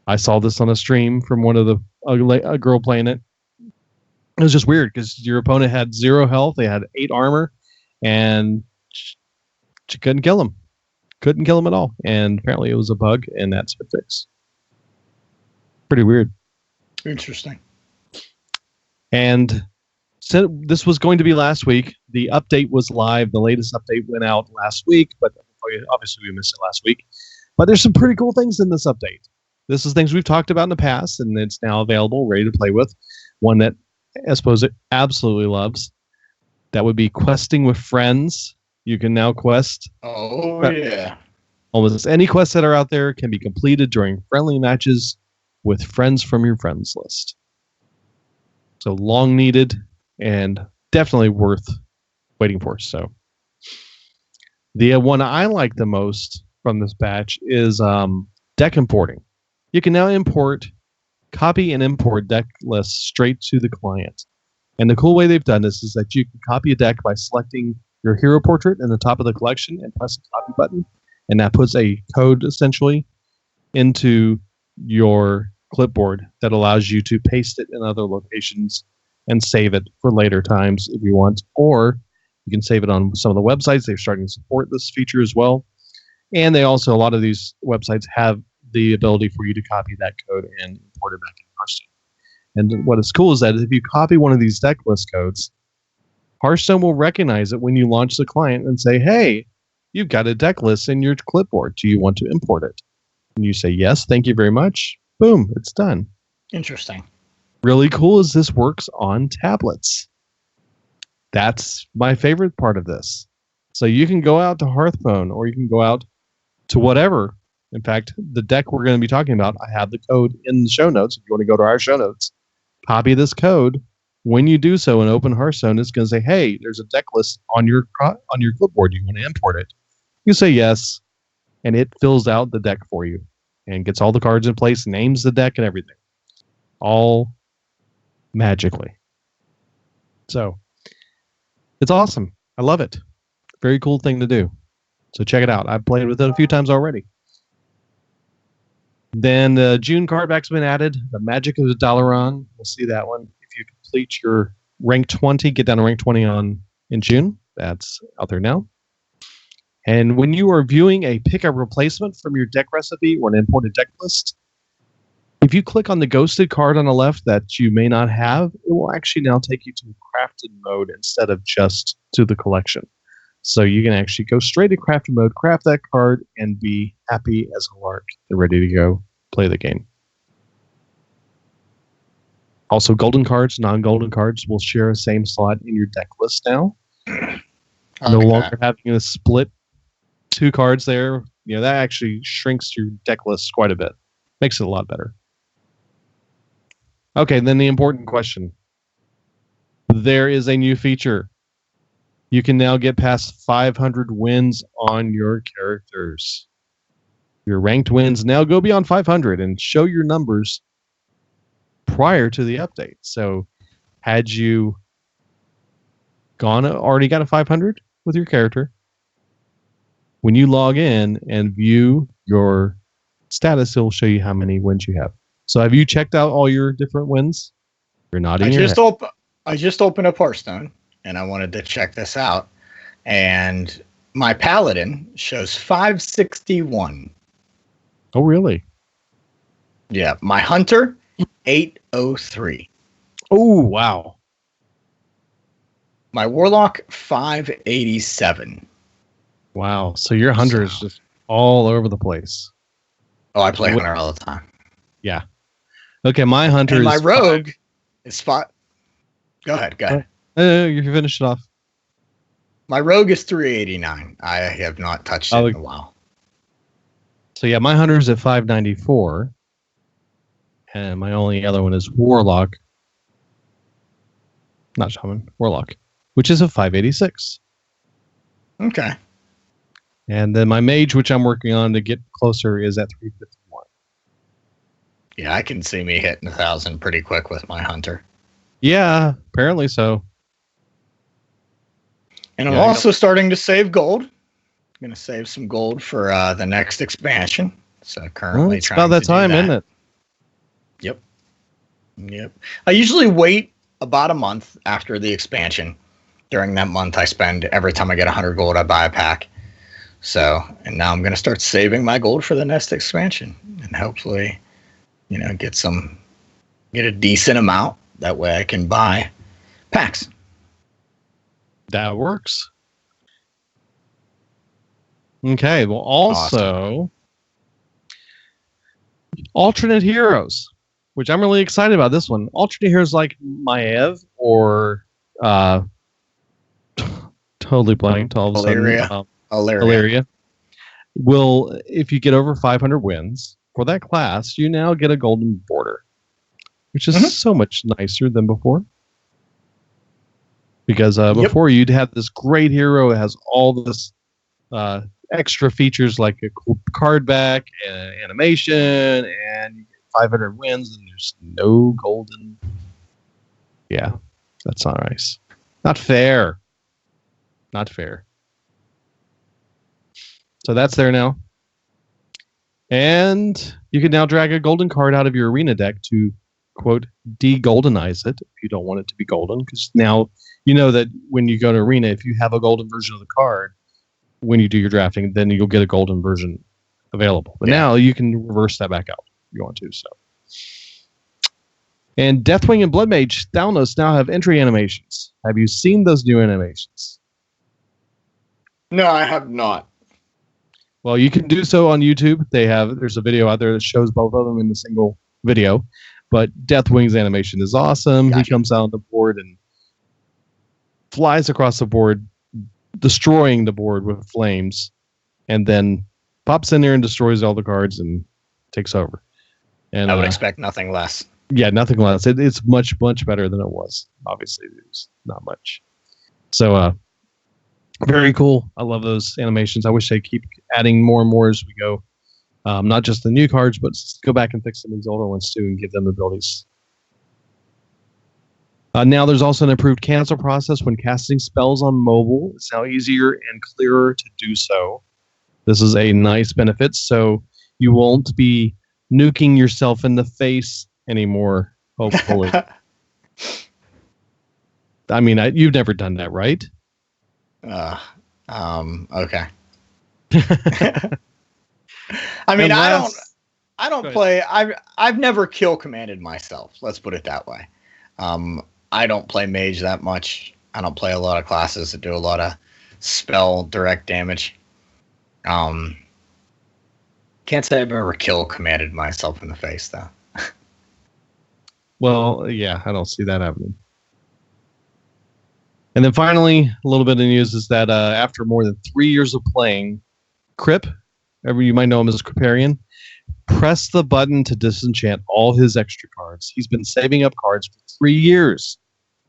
I saw this on a stream from one of a girl playing it. It was just weird because your opponent had 0 health, they had 8 armor, and she couldn't kill him. Couldn't kill him at all. And apparently it was a bug, and that's been fixed. Pretty weird. Interesting. And so this was going to be last week. The update was live. The latest update went out last week, but obviously we missed it last week. But there's some pretty cool things in this update. This is things we've talked about in the past, and it's now available, ready to play with. One that I suppose it absolutely loves. That would be questing with friends. You can now quest. Oh, yeah. Almost any quests that are out there can be completed during friendly matches with friends from your friends list. So long needed and definitely worth waiting for. So the one I like the most from this batch is deck importing. You can now copy and import deck lists straight to the client. And the cool way they've done this is that you can copy a deck by selecting your hero portrait in the top of the collection and press the copy button. And that puts a code essentially into your clipboard that allows you to paste it in other locations and save it for later times if you want. Or you can save it on some of the websites. They're starting to support this feature as well. And they also, a lot of these websites have the ability for you to copy that code and import it back in Hearthstone. And what is cool is that if you copy one of these deck list codes, Hearthstone will recognize it when you launch the client and say, hey, you've got a deck list in your clipboard. Do you want to import it? And you say, yes, thank you very much. Boom, it's done. Interesting. Really cool is this works on tablets. That's my favorite part of this. So you can go out to Hearthstone or you can go out to whatever. In fact, the deck we're going to be talking about, I have the code in the show notes. If you want to go to our show notes, copy this code. When you do so and open Hearthstone, it's going to say, hey, there's a deck list on your clipboard. Do you want to import it? You say yes, and it fills out the deck for you and gets all the cards in place, names the deck and everything. All magically. So it's awesome. I love it. Very cool thing to do. So check it out. I've played with it a few times already. Then the June card back's been added. The Magic of the Dalaran. We'll see that one. If you complete your rank 20, get down to rank 20 in June. That's out there now. And when you are viewing a pickup replacement from your deck recipe or an imported deck list, if you click on the ghosted card on the left that you may not have, it will actually now take you to crafted mode instead of just to the collection. So you can actually go straight to crafted mode, craft that card, and be happy as a lark and ready to go play the game. Also, golden cards, non-golden cards will share the same slot in your deck list now. No longer having to split two cards there. You know, that actually shrinks your deck list quite a bit. Makes it a lot better. Okay, then the important question. There is a new feature. You can now get past 500 wins on your characters. Your ranked wins now go beyond 500 and show your numbers prior to the update. So had you already got a 500 with your character, when you log in and view your status, it'll show you how many wins you have. So have you checked out all your different wins? You're nodding your head. I just opened up Hearthstone, and I wanted to check this out. And my Paladin shows 561. Oh, really? Yeah. My Hunter, 803. Oh, wow. My Warlock, 587. Wow. So your Hunter is just all over the place. Oh, I play Hunter all the time. Yeah. Okay, my Hunter and is... my Rogue is spot... Go ahead. You can finish it off. My Rogue is 389. I have not touched it in a while. So yeah, my Hunter is at 594. And my only other one is Warlock. Not Shaman, Warlock. Which is a 586. Okay. And then my Mage, which I'm working on to get closer, is at 351. Yeah, I can see me hitting 1,000 pretty quick with my Hunter. Yeah, apparently so. And I'm also starting to save gold. I'm going to save some gold for the next expansion. So currently it's trying about that to time, do that. isn't it? Yep. I usually wait about a month after the expansion. During that month, I spend every time I get 100 gold, I buy a pack. So, and now I'm going to start saving my gold for the next expansion, and hopefully, get a decent amount. That way, I can buy packs. That works. Okay. Well, also, alternate heroes, which I'm really excited about this one. Alternate heroes like Maev or totally blanked all of a sudden. Ilaria will, if you get over 500 wins for that class, you now get a golden border, which is so much nicer than before. Because before you'd have this great hero that has all this extra features like a cool card back and animation, and you get 500 wins, and there's no golden. Yeah, that's not nice. Not fair. Not fair. So that's there now. And you can now drag a golden card out of your arena deck to, quote, de-goldenize it if you don't want it to be golden. Because now you know that when you go to arena, if you have a golden version of the card, when you do your drafting, then you'll get a golden version available. But now you can reverse that back out if you want to. So. And Deathwing and Blood Mage Thalnos now have entry animations. Have you seen those new animations? No, I have not. Well, you can do so on YouTube. There's a video out there that shows both of them in a single video. But Deathwing's animation is awesome. Gotcha. He comes out on the board and flies across the board, destroying the board with flames, and then pops in there and destroys all the cards and takes over. And I would expect nothing less. Yeah, nothing less. It's much, much better than it was. Obviously, there's not much. So, very cool. I love those animations. I wish they keep adding more and more as we go. Not just the new cards, but go back and fix some of these older ones too and give them abilities. Now there's also an improved cancel process when casting spells on mobile. It's now easier and clearer to do so. This is a nice benefit, so you won't be nuking yourself in the face anymore, hopefully. I mean, you've never done that, right? Okay. I mean, I don't play. I've never kill commanded myself. Let's put it that way. I don't play mage that much. I don't play a lot of classes that do a lot of spell direct damage. Can't say I've ever kill commanded myself in the face though. Well, yeah, I don't see that happening. And then finally, a little bit of news is that after more than 3 years of playing, Crip, you might know him as Criparian, press the button to disenchant all his extra cards. He's been saving up cards for 3 years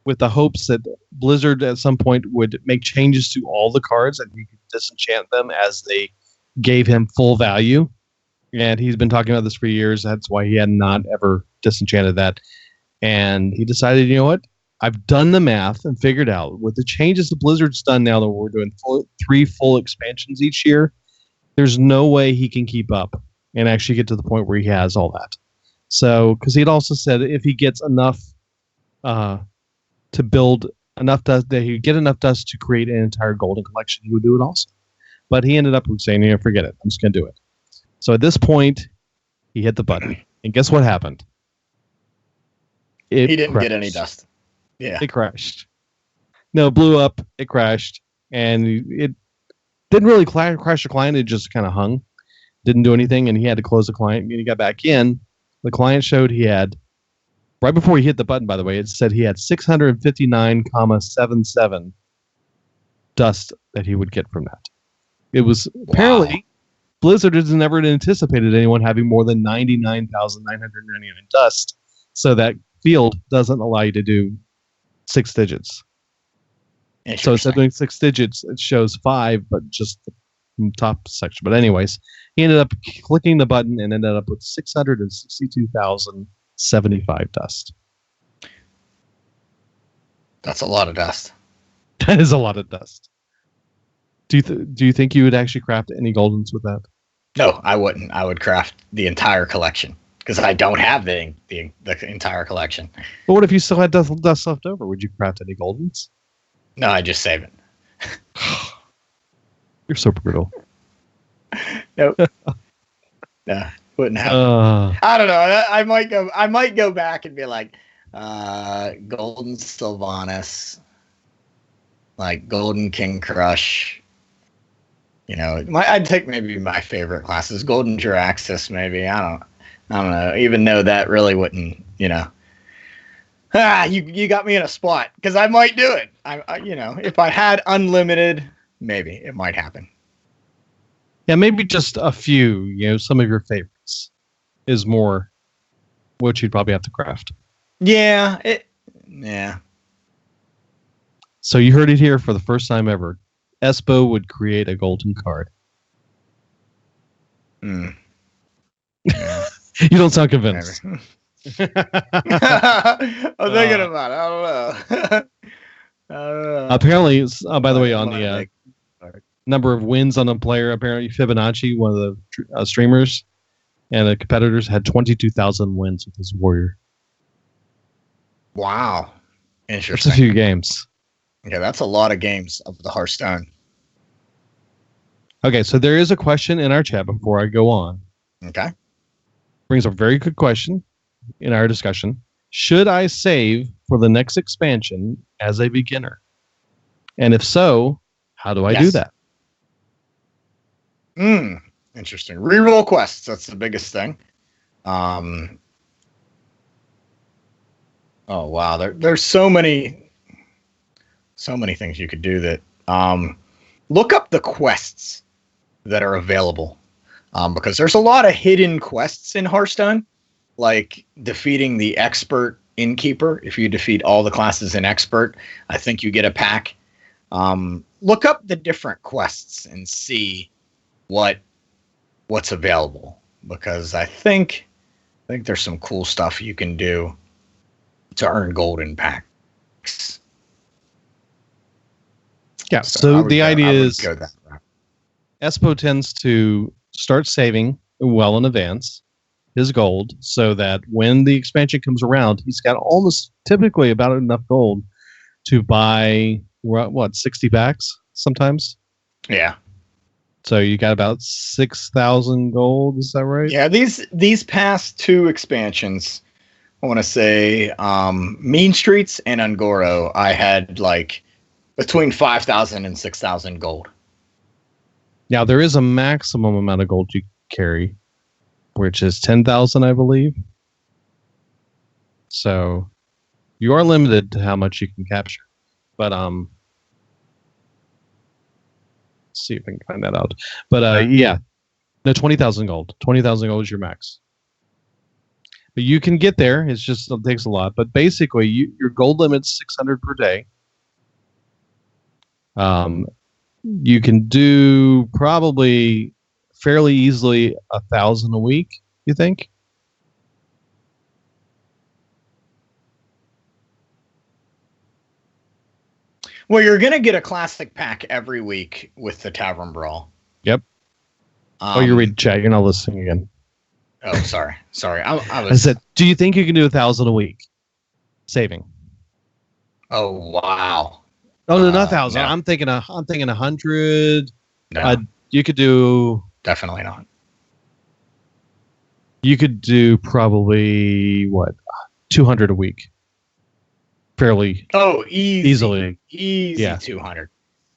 with the hopes that Blizzard at some point would make changes to all the cards and he could disenchant them as they gave him full value. And he's been talking about this for years. That's why he had not ever disenchanted that. And he decided, you know what? I've done the math and figured out with the changes that Blizzard's done now that we're doing 3 full expansions each year, there's no way he can keep up and actually get to the point where he has all that. So, because he'd also said if he gets enough to build enough dust, that he'd get enough dust to create an entire golden collection, he would do it also. But he ended up saying, you know, forget it. I'm just going to do it. So at this point, he hit the button. And guess what happened? He didn't get any dust. Yeah. It crashed. No, it blew up. It crashed. And it didn't really crash the client. It just kind of hung. Didn't do anything. And he had to close the client. And he got back in. The client showed he had, right before he hit the button, by the way, it said he had 659,77 dust that he would get from that. It was apparently Blizzard has never anticipated anyone having more than 99,999 dust. So that field doesn't allow you to do 6 digits. So instead of doing 6 digits, it shows 5, but just the top section. But anyways, he ended up clicking the button and ended up with 662,075 dust. That's a lot of dust. That is a lot of dust. Do you think you would actually craft any goldens with that? No, I wouldn't. I would craft the entire collection because I don't have the entire collection. But what if you still had dust left over? Would you craft any goldens? No, I just save it. You're so brutal. Nope. No, wouldn't happen. I don't know. I might go back and be like, Golden Sylvanas, like Golden King Crush. You know, I'd take maybe my favorite classes, Golden Juraxis, maybe. I don't know. Even though that really wouldn't, you know, You got me in a spot because I might do it. If I had unlimited, maybe it might happen. Yeah, maybe just a few. Some of your favorites is more what you'd probably have to craft. Yeah. So you heard it here for the first time ever. Espo would create a golden card. Yeah. You don't sound convinced. I'm thinking about it. I don't know. Apparently, by the way, on the number of wins on a player, apparently Fibonacci, one of the streamers and the competitors, had 22,000 wins with his warrior. Wow. Interesting. That's a few games. Okay, that's a lot of games of the Hearthstone. Okay, so there is a question in our chat before I go on. Okay. Brings a very good question in our discussion. Should I save for the next expansion as a beginner? And if so, how do I do that? Interesting. Reroll quests. That's the biggest thing. Oh wow, there's so many things you could do that. Look up the quests that are available, because there's a lot of hidden quests in Hearthstone, like defeating the expert innkeeper. If you defeat all the classes in expert, I think you get a pack. Look up the different quests and see what's available, because I think there's some cool stuff you can do to earn golden packs. Yeah, so the idea is go that route. Espo tends to start saving well in advance his gold so that when the expansion comes around, he's got almost typically about enough gold to buy, 60 packs sometimes? Yeah. So you got about 6,000 gold, is that right? Yeah, these past two expansions, I want to say Mean Streets and Ungoro, I had like between 5,000 and 6,000 gold. Now, there is a maximum amount of gold you carry, which is 10,000, I believe. So you are limited to how much you can capture. But let's see if I can find that out. But yeah, no, 20,000 gold. 20,000 gold is your max. But you can get there. It takes a lot. But basically, your gold limit's 600 per day. You can do probably fairly easily 1,000 a week, you think? Well, you're going to get a classic pack every week with the Tavern Brawl. Yep. You're reading chat. You're not listening again. Oh, sorry. I said, do you think you can do 1,000 a week? Saving. Oh, wow. Oh, no, not 1,000. No. I'm thinking 100. No. You could do... Definitely not. You could do probably, 200 a week. Fairly. Oh, easily. Easy, yeah. 200.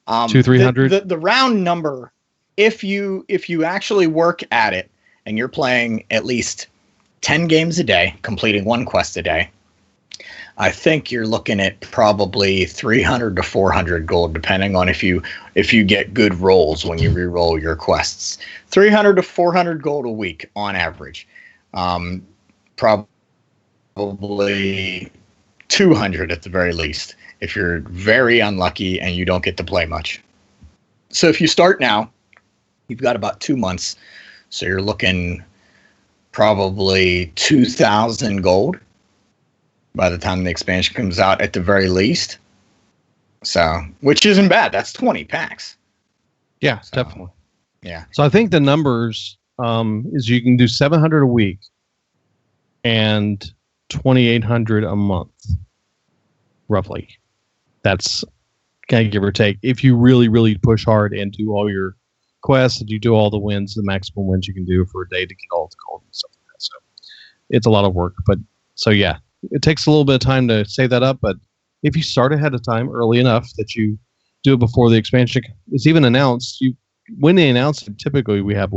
200-300? The round number, if you actually work at it and you're playing at least 10 games a day, completing one quest a day, I think you're looking at probably 300 to 400 gold, depending on if you get good rolls when you re-roll your quests. 300 to 400 gold a week on average. Probably 200 at the very least if you're very unlucky and you don't get to play much. So if you start now, you've got about 2 months. So you're looking probably 2,000 gold by the time the expansion comes out at the very least. So, which isn't bad. That's 20 packs. Yeah, definitely. Yeah. So I think the numbers is you can do 700 a week and 2,800 a month, roughly. That's kind of give or take. If you really, really push hard and do all your quests and you do all the wins, the maximum wins you can do for a day to get all the gold and stuff like that. So it's a lot of work. But so yeah, it takes a little bit of time to save that up. But if you start ahead of time early enough that you do it before the expansion is even announced, when they announce it, typically we have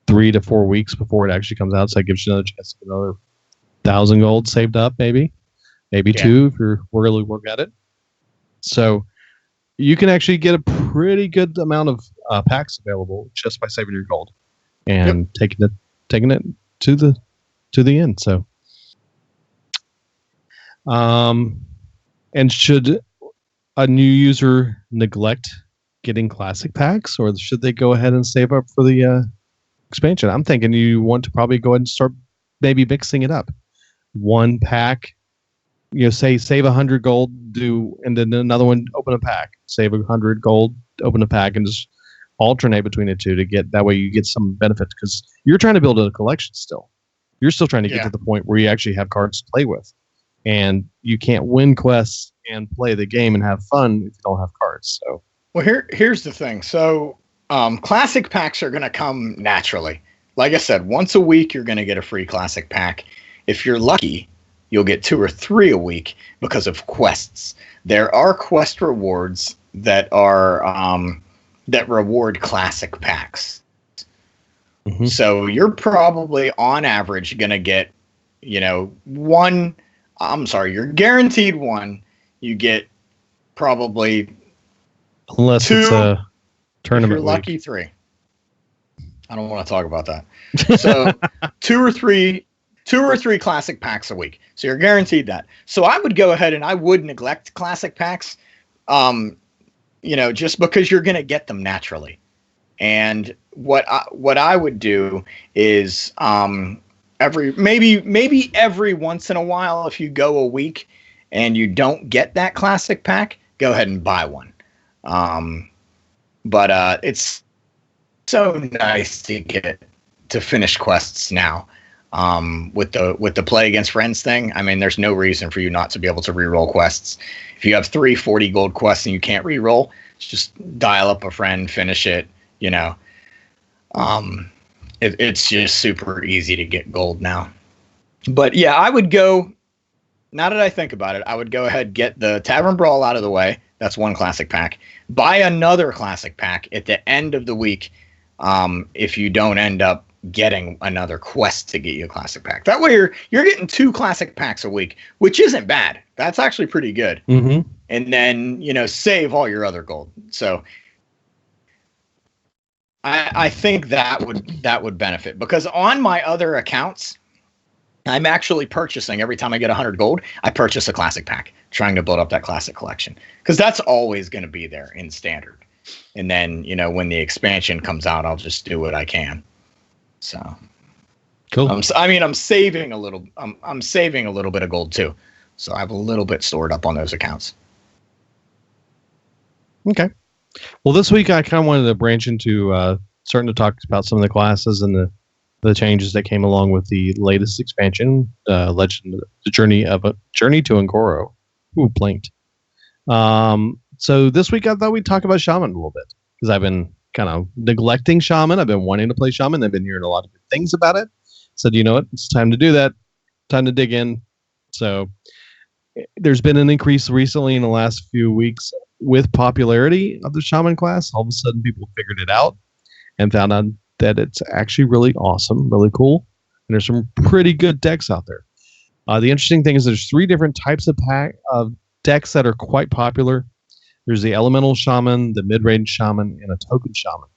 3 to 4 weeks before it actually comes out. So that gives you another chance to get another 1,000 gold saved up, maybe. maybe Yeah. 2 if you're really work at it. So you can actually get a pretty good amount of packs available just by saving your gold and taking it to the end. So, and should a new user neglect getting classic packs, or should they go ahead and save up for the expansion? I'm thinking you want to probably go ahead and start maybe mixing it up. One pack, save 100 gold, and then another one, open a pack, save 100 gold, open a pack, and just alternate between the two to get that way you get some benefits, because you're trying to build a collection still. You're still trying to get to the point where you actually have cards to play with, and you can't win quests and play the game and have fun if you don't have cards. So, well, here's the thing. So, classic packs are going to come naturally. Like I said, once a week you're going to get a free classic pack. If you're lucky, you'll get 2 or 3 a week because of quests. There are quest rewards that are that reward classic packs. Mm-hmm. So you're probably on average going to get, one. I'm sorry, you're guaranteed 1. You get probably unless 2, it's a tournament. If you're lucky, 3. I don't want to talk about that. So 2 or 3 classic packs a week. So you're guaranteed that. So I would go ahead and I would neglect classic packs, just because you're going to get them naturally. And what I would do is maybe every once in a while, if you go a week and you don't get that classic pack, go ahead and buy one. But it's so nice to finish quests now. With the play against friends thing, I mean, there's no reason for you not to be able to reroll quests. If you have 3 40 gold quests and you can't reroll, just dial up a friend, finish it. It's just super easy to get gold now. But yeah, I would go. Now that I think about it, I would go ahead, get the Tavern Brawl out of the way. That's 1 classic pack. Buy another classic pack at the end of the week. If you don't end up getting another quest to get you a classic pack. That way you're getting 2 classic packs a week, which isn't bad. That's actually pretty good. Mm-hmm. And then, save all your other gold. So I think that would benefit, because on my other accounts, I'm actually purchasing, every time I get 100 gold, I purchase a classic pack, trying to build up that classic collection, because that's always going to be there in standard. And then, when the expansion comes out, I'll just do what I can. So cool. I'm saving a little. I'm saving a little bit of gold too, so I have a little bit stored up on those accounts. Okay. Well, this week I kind of wanted to branch into starting to talk about some of the classes and the changes that came along with the latest expansion, Legend, the Journey to Angoro. Ooh, blinked. So this week I thought we'd talk about Shaman a little bit, because I've been kind of neglecting Shaman. I've been wanting to play Shaman. I've been hearing a lot of good things about it. Said, it's time to do that. Time to dig in. So there's been an increase recently in the last few weeks with popularity of the Shaman class. All of a sudden people figured it out and found out that it's actually really awesome, really cool. And there's some pretty good decks out there. The interesting thing is there's 3 different types of decks that are quite popular. There's the Elemental Shaman, the Mid-Range Shaman, and a Token Shaman.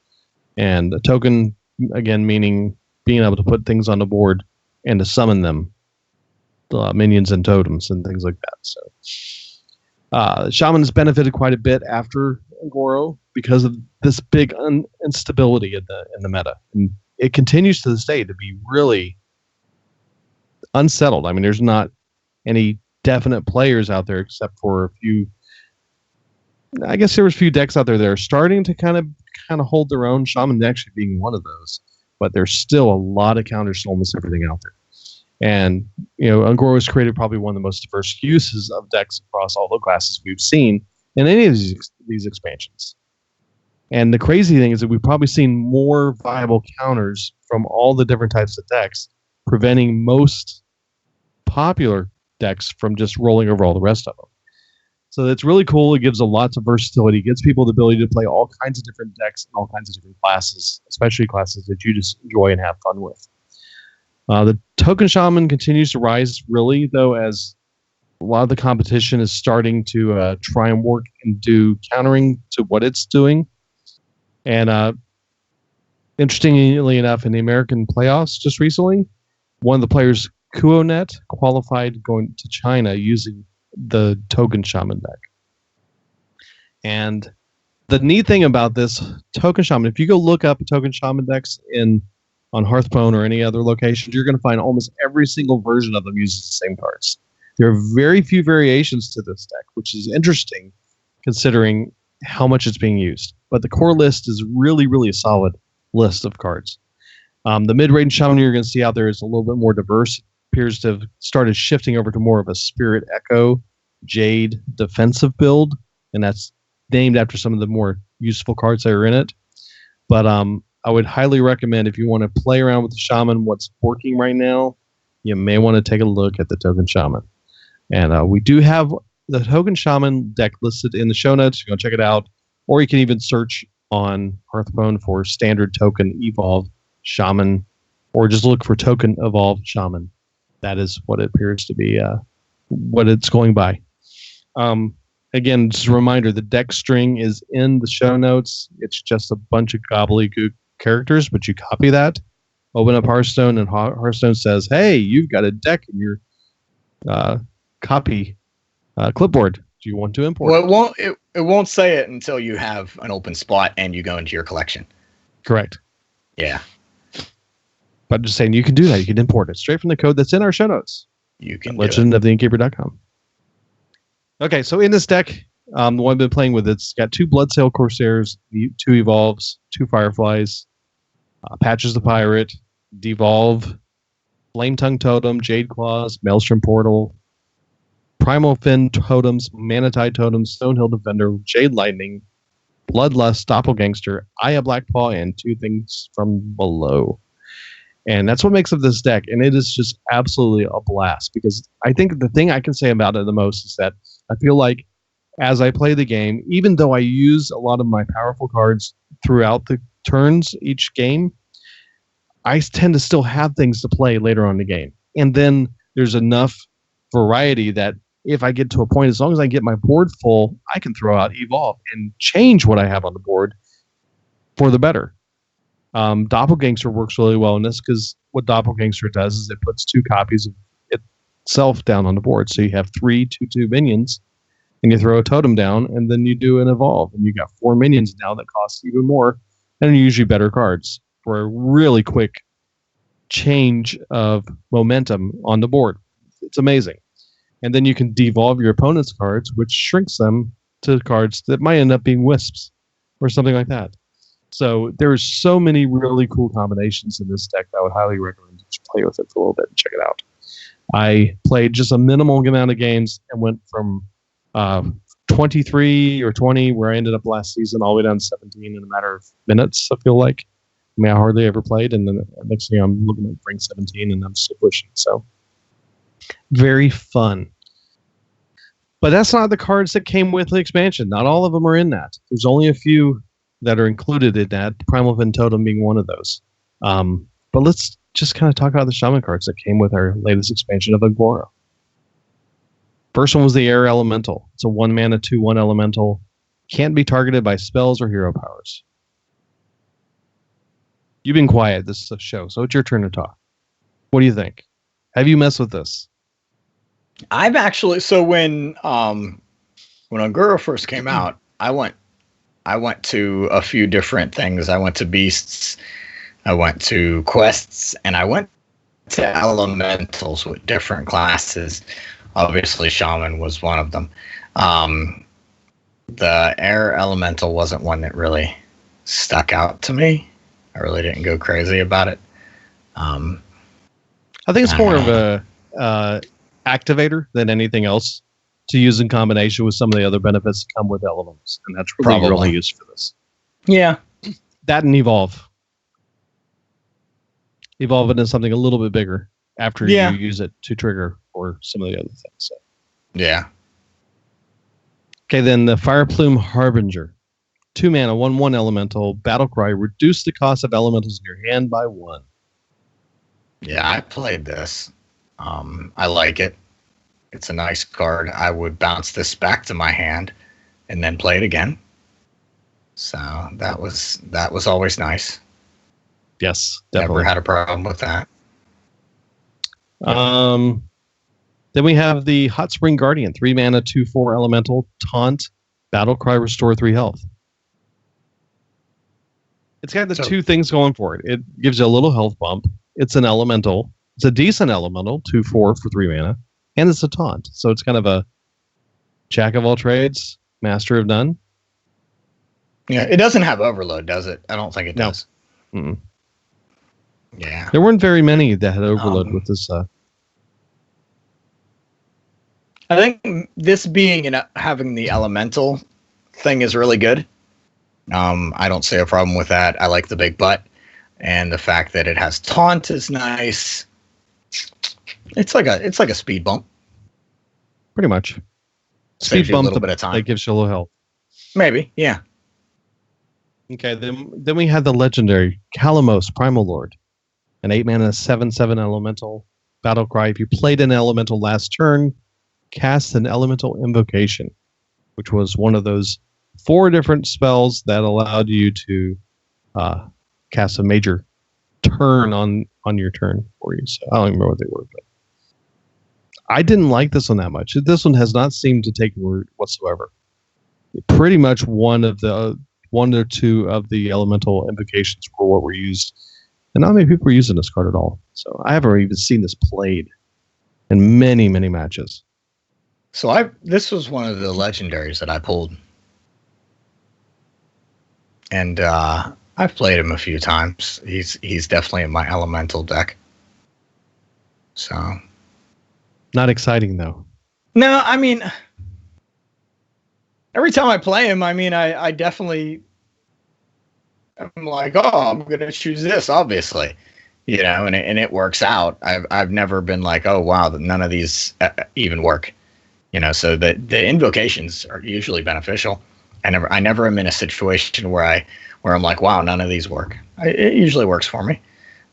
And a token, again, meaning being able to put things on the board and to summon them, minions and totems and things like that. So Shaman has benefited quite a bit after Angoro because of this big instability in the meta. And it continues to this day to be really unsettled. I mean, there's not any definite players out there except for a few. I guess there was a few decks out there that are starting to kind of hold their own. Shaman actually being one of those, but there's still a lot of counters to almost everything out there. And Angoro has created probably one of the most diverse uses of decks across all the classes we've seen in any of these expansions. And the crazy thing is that we've probably seen more viable counters from all the different types of decks, preventing most popular decks from just rolling over all the rest of them. So it's really cool. It gives a lot of versatility. It gives people the ability to play all kinds of different decks and all kinds of different classes, especially classes that you just enjoy and have fun with. The Token Shaman continues to rise, really, though, as A lot of the competition is starting to try and work and do countering to what it's doing. And interestingly enough, in the American playoffs just recently, one of the players, Kuonet, qualified going to China using the Token Shaman deck. And the neat thing about this Token Shaman, if you go look up Token Shaman decks on Hearthstone or any other locations, you're going to find almost every single version of them uses the same cards. There are very few variations to this deck, which is interesting considering how much it's being used. But the core list is really, really a solid list of cards. The mid-range Shaman you're going to see out there is a little bit more diverse. It appears to have started shifting over to more of a Spirit Echo, Jade defensive build, and that's named after some of the more useful cards that are in it. But I would highly recommend, if you want to play around with the Shaman, what's working right now, you may want to take a look at the Token Shaman. And we do have the Token Shaman deck listed in the show notes. You can check it out. Or you can even search on Hearthstone for standard token evolved Shaman, or just look for token evolved Shaman. That is what it appears to be, what it's going by. Again, just a reminder, the deck string is in the show notes. It's just a bunch of gobbledygook characters, but you copy that, open up Hearthstone, and Hearthstone says, hey, you've got a deck in your copy clipboard. Do you want to import it? Well, it won't say it until you have an open spot and you go into your collection. Correct. Yeah. But I'm just saying, you can do that. You can import it straight from the code that's in our show notes. You can legendoftheinnkeeper.com. Okay, so in this deck, the one I've been playing with, it's got 2 Bloodsail Corsairs, 2 Evolves, 2 Fireflies, Patches the Pirate, Devolve, Flame Tongue Totem, Jade Claws, Maelstrom Portal, Primal Fin Totems, Manatide Totems, Stonehill Defender, Jade Lightning, Bloodlust, Doppelgangster, Aya Blackpaw, and 2 Things from Below. And that's what makes up this deck, and it is just absolutely a blast, because I think the thing I can say about it the most is that I feel like as I play the game, even though I use a lot of my powerful cards throughout the turns each game, I tend to still have things to play later on in the game. And then there's enough variety that if I get to a point, as long as I get my board full, I can throw out Evolve and change what I have on the board for the better. Doppelgangster works really well in this, because what Doppelgangster does is it puts 2 copies of itself down on the board. So you have 3 2/2 minions, and you throw a totem down, and then you do an Evolve, and you got 4 minions now that cost even more, and usually better cards for a really quick change of momentum on the board. It's amazing. And then you can devolve your opponent's cards, which shrinks them to cards that might end up being wisps or something like that. So there's so many really cool combinations in this deck that I would highly recommend you play with it for a little bit and check it out. I played just a minimal amount of games and went from 23 or 20, where I ended up last season, all the way down to 17 in a matter of minutes, I feel like. I mean, I hardly ever played, and then the next thing I'm looking at rank 17, and I'm still pushing. So very fun. But that's not the cards that came with the expansion. Not all of them are in that. There's only a few that are included in that, Primal Fin Totem being one of those. But let's just kind of talk about the Shaman cards that came with our latest expansion of Agora. First one was the Air Elemental. It's a 1 mana 2/1 elemental. Can't be targeted by spells or hero powers. You've been quiet this show, so it's your turn to talk. What do you think? Have you messed with this? I've actually, so when Agora first came out, I went to a few different things. I went to Beasts, I went to Quests, and I went to Elementals with different classes. Obviously, Shaman was one of them. The Air Elemental wasn't one that really stuck out to me. I really didn't go crazy about it. I think it's more of a activator than anything else to use in combination with some of the other benefits that come with elements, and that's really your only use for this. Yeah, that and evolve into something a little bit bigger after you use it to trigger or some of the other things. So. Yeah. Okay, then the Fireplume Harbinger, 2 mana 1/1 elemental, battle cry, reduce the cost of elementals in your hand by 1. Yeah, I played this. I like it. It's a nice card. I would bounce this back to my hand and then play it again. So that was always nice. Yes, definitely. Never had a problem with that. Then we have the Hot Spring Guardian, 3 mana, 2/4 elemental, taunt, battle cry, restore 3 health. It's got the two things going for it. It gives you a little health bump. It's an elemental. It's a decent elemental, 2/4 for 3 mana, and it's a taunt. So it's kind of a jack of all trades, master of none. Yeah, it doesn't have overload, does it? I don't think it does. Mm-mm. Yeah. There weren't very many that had overload with this. I think this being having the elemental thing is really good. I don't see a problem with that. I like the big butt, and the fact that it has taunt is nice. It's like a speed bump. Pretty much. Saves you a little bit of time. That gives you a little help. Maybe, yeah. Okay, then we had the legendary Kalamos Primal Lord, an 8 mana 7/7 elemental battle cry. If you played an elemental last turn, cast an elemental invocation, which was one of those 4 different spells that allowed you to cast a major turn on your turn for you. So I don't even remember what they were, but I didn't like this one that much. This one has not seemed to take root whatsoever. Pretty much one or two of the elemental invocations were what were used, and not many people were using this card at all. So I haven't even seen this played in many, many matches. So this was one of the legendaries that I pulled, and I've played him a few times. He's definitely in my elemental deck. So, not exciting though. No, I mean, every time I play him, I mean, I definitely, I'm like, oh, I'm gonna choose this, obviously, and it works out. I've never been like, oh wow, none of these even work. So the invocations are usually beneficial. I never am in a situation where I'm like, wow, none of these work. It usually works for me.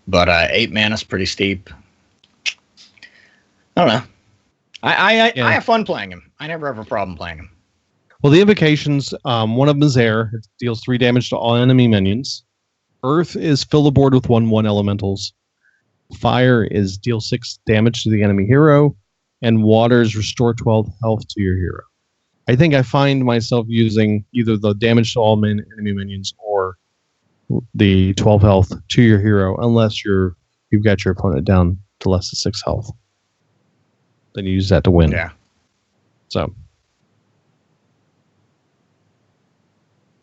But 8 mana is pretty steep. I don't know. I have fun playing him. I never have a problem playing him. Well, the invocations, one of them is air. It deals 3 damage to all enemy minions. Earth is fill the board with 1/1 elementals. Fire is deal 6 damage to the enemy hero. And waters restore 12 health to your hero. I think I find myself using either the damage to all enemy minions or the 12 health to your hero, unless you've got your opponent down to less than 6 health. Then you use that to win. Yeah. So,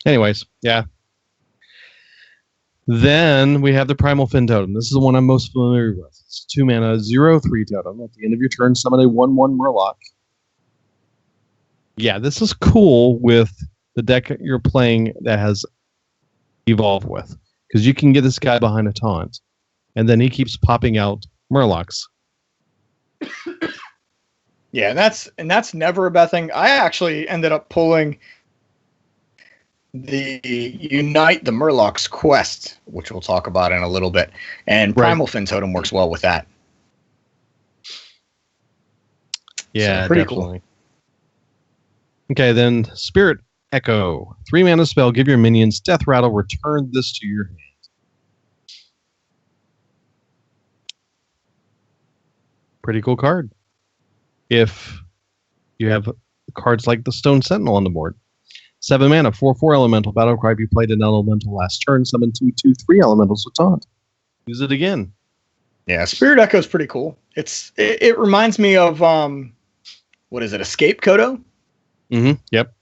anyways, yeah. Then we have the Primal Fin Totem. This is the one I'm most familiar with. It's 2 mana, 0/3 totem. At the end of your turn, summon a 1/1 Murloc. Yeah, this is cool with the deck you're playing that has Evolve with. Because you can get this guy behind a taunt. And then he keeps popping out Murlocs. Yeah, that's never a bad thing. I actually ended up pulling the Unite the Murlocs quest, which we'll talk about in a little bit, and Primal Fin Totem works well with that. Yeah, so pretty definitely. Cool. Okay, then Spirit Echo, 3 mana spell. Give your minions Death Rattle. Return this to your hand. Pretty cool card. If you have cards like the Stone Sentinel on the board. 7 mana, 4/4 elemental battle cry. If you played an elemental last turn, summon 2/2/3 elementals with taunt. Use it again. Yeah, Spirit Echo is pretty cool. It reminds me of what is it? Escape Kodo? Mm-hmm. Yep.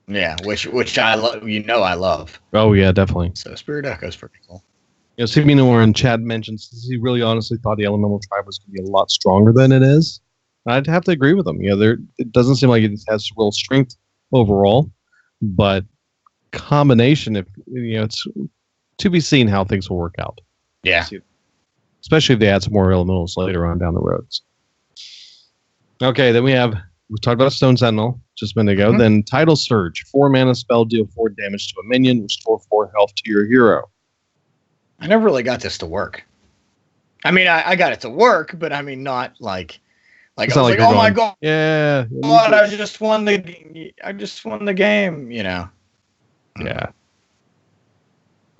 Yeah, which I love. I love. Oh yeah, definitely. So Spirit Echo is pretty cool. Nowhere in chat mentions he really honestly thought the elemental tribe was going to be a lot stronger than it is. I'd have to agree with him. It doesn't seem like it has real strength overall, but combination, it's to be seen how things will work out. Yeah, especially if they add some more elementals later on down the roads. Okay, then we talked about Stone Sentinel just a minute ago. Mm-hmm. Then Tidal Surge, 4 mana spell, deal 4 damage to a minion, restore 4 health to your hero. I never really got this to work. I mean, I got it to work, but I mean, not like Like It's I not was like like, you're oh my going, god, yeah, I just won the game, you know. yeah.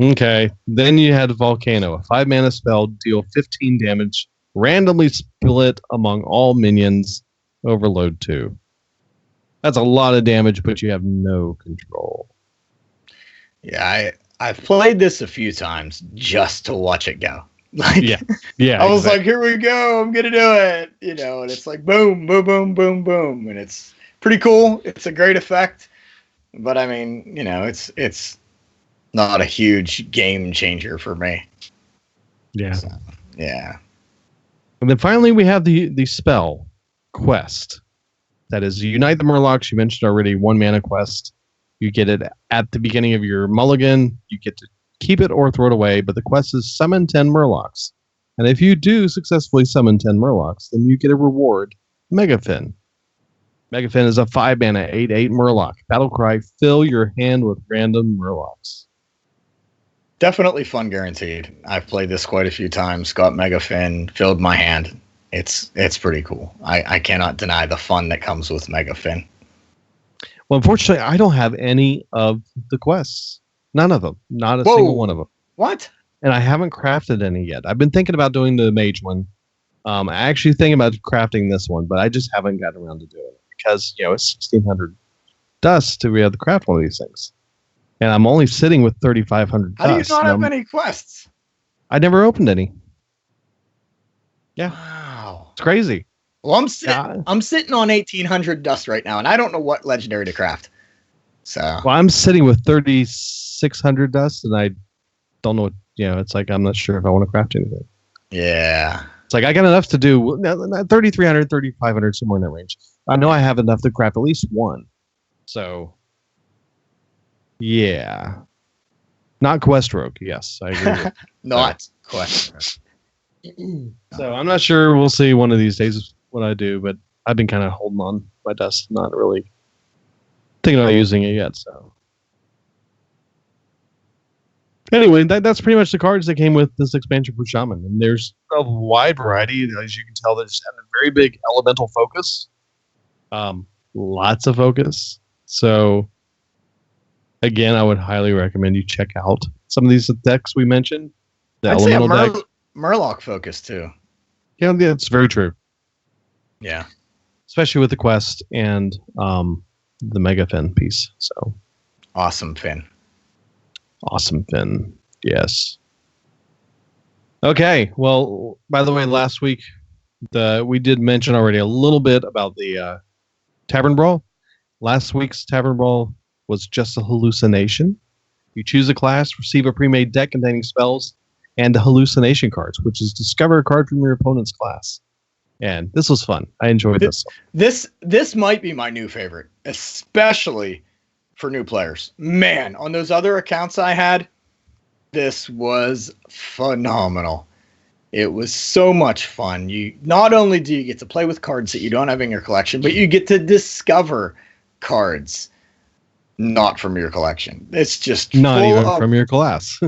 Okay. Then you had Volcano, a 5-mana spell, deal 15 damage, randomly split among all minions, overload 2. That's a lot of damage, but you have no control. Yeah, I've played this a few times just to watch it go. Like, Yeah. I was like, here we go, I'm gonna do it, you know, and it's like boom, boom, boom, boom, boom, and it's pretty cool. It's a great effect, but I mean, you know, it's not a huge game changer for me. Yeah. So, yeah. And then finally, we have the spell quest. That is Unite the Murlocs. You mentioned already, 1-mana quest. You get it at the beginning of your mulligan. You get to keep it or throw it away, but the quest is summon 10 Murlocs. And if you do successfully summon 10 Murlocs, then you get a reward, Megafin. Megafin is a 5-mana 8/8 Murloc. Battlecry, fill your hand with random Murlocs. Definitely fun guaranteed. I've played this quite a few times, got Megafin, filled my hand. It's pretty cool. I cannot deny the fun that comes with Megafin. Well, unfortunately, I don't have any of the quests. None of them. Not a single one of them. What? And I haven't crafted any yet. I've been thinking about doing the mage one. I actually think about crafting this one, but I just haven't gotten around to doing it because, you know, it's 1,600 dust to be able to craft one of these things. And I'm only sitting with 3,500 dust. How do you not have any quests? I never opened any. Yeah. Wow. It's crazy. Well, I'm sitting on 1,800 dust right now, and I don't know what legendary to craft. So. Well, I'm sitting with 3,600 dust, and I don't know what, you know, it's like I'm not sure if I want to craft anything. Yeah. It's like I got enough to do 3,300, 3,500, somewhere in that range. I know I have enough to craft at least one. So, yeah. Not Quest Rogue, yes. I agree with Not Quest Rogue. So I'm not sure. We'll see one of these days what I do, but I've been kind of holding on my dust, not really thinking about using it yet. So anyway, that's pretty much the cards that came with this expansion for Shaman. And there's a wide variety. As you can tell, there's a very big elemental focus. Lots of focus. So again, I would highly recommend you check out some of these decks we mentioned. The I'd say elemental deck. Murloc focus too. Yeah, it's very true. Yeah. Especially with the quest and the Megafin piece. So awesome Finn. Awesome Finn. Yes. Okay. Well, by the way, last week we did mention already a little bit about the Tavern Brawl. Last week's Tavern Brawl was just a hallucination. You choose a class, receive a pre-made deck containing spells, and the hallucination cards, which is discover a card from your opponent's class. And this was fun. I enjoyed this. This might be my new favorite, especially for new players. Man, on those other accounts I had, this was phenomenal. It was so much fun. You not only do you get to play with cards that you don't have in your collection, but you get to discover cards not from your collection. It's just not even from your class.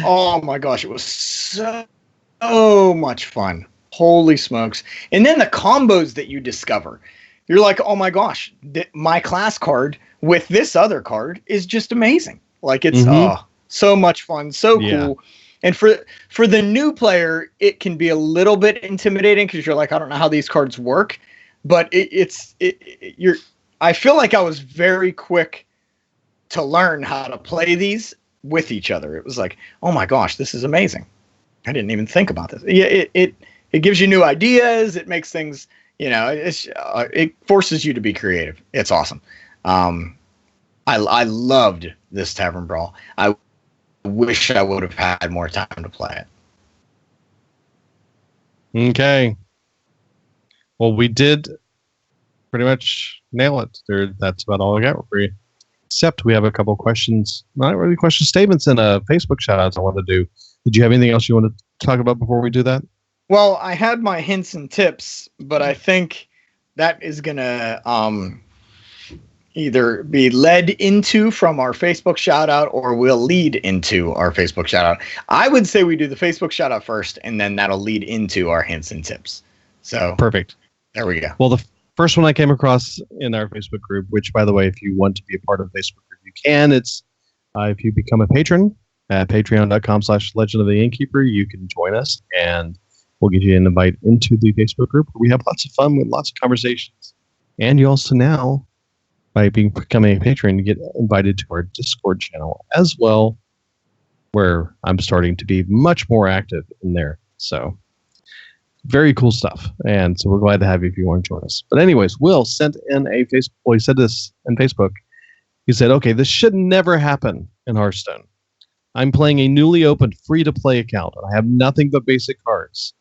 Oh my gosh, it was so much fun. Holy smokes. And then the combos that you discover. You're like, oh my gosh, my class card with this other card is just amazing. Like it's so much fun, so cool. And for the new player, it can be a little bit intimidating because you're like, I don't know how these cards work. But I feel like I was very quick to learn how to play these with each other. It was like, oh my gosh, this is amazing. I didn't even think about this. Yeah, it gives you new ideas. It makes things, you know, it forces you to be creative. It's awesome. I loved this Tavern Brawl. I wish I would have had more time to play it. Okay. Well, we did pretty much nail it. That's about all I got for you. Except we have a couple questions, not really question statements, and a Facebook shout outs I want to do. Did you have anything else you want to talk about before we do that? Well, I had my hints and tips, but I think that is going to either be led into from our Facebook shout out or will lead into our Facebook shout out. I would say we do the Facebook shout out first, and then that'll lead into our hints and tips. So perfect. There we go. Well, the first one I came across in our Facebook group, which, by the way, if you want to be a part of the Facebook group, you can. It's if you become a patron at patreon.com/Legend of the Innkeeper, you can join us, and we'll give you an invite into the Facebook group where we have lots of fun with lots of conversations. And you also now, by becoming a patron, you get invited to our Discord channel as well, where I'm starting to be much more active in there. So very cool stuff. And so we're glad to have you if you want to join us. But anyways, Will sent in a Facebook. Well, he said this in Facebook. He said, okay, this should never happen in Hearthstone. I'm playing a newly opened free-to-play account, and I have nothing but basic cards.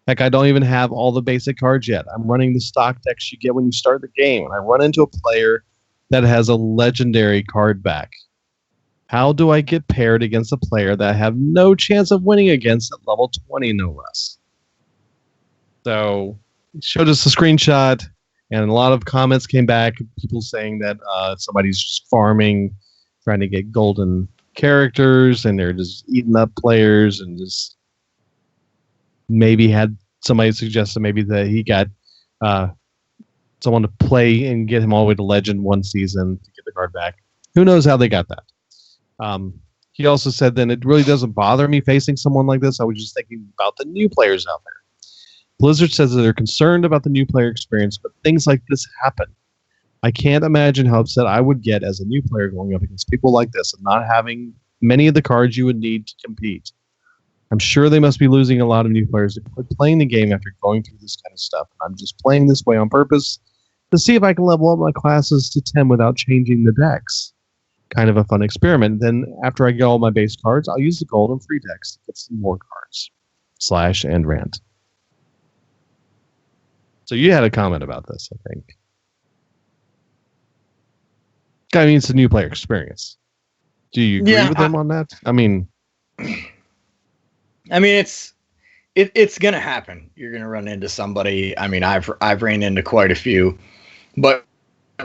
Heck, I don't even have all the basic cards yet. I'm running the stock decks you get when you start the game, and I run into a player that has a legendary card back. How do I get paired against a player that I have no chance of winning against at level 20, no less? So he showed us a screenshot, and a lot of comments came back, people saying that somebody's just farming, trying to get golden characters, and they're just eating up players, and just maybe had somebody suggested maybe that he got someone to play and get him all the way to Legend one season to get the card back. Who knows how they got that? He also said then it really doesn't bother me facing someone like this. I was just thinking about the new players out there. Blizzard says that they're concerned about the new player experience, but things like this happen. I can't imagine how upset I would get as a new player going up against people like this and not having many of the cards you would need to compete. I'm sure they must be losing a lot of new players that quit playing the game after going through this kind of stuff. I'm just playing this way on purpose to see if I can level up my classes to 10 without changing the decks. Kind of a fun experiment. Then after I get all my base cards, I'll use the gold and free decks to get some more cards. Slash and rant. So you had a comment about this, I think. I mean, it's a new player experience. Do you agree with him on that? I mean, it's gonna happen. You're gonna run into somebody. I mean, I've ran into quite a few, but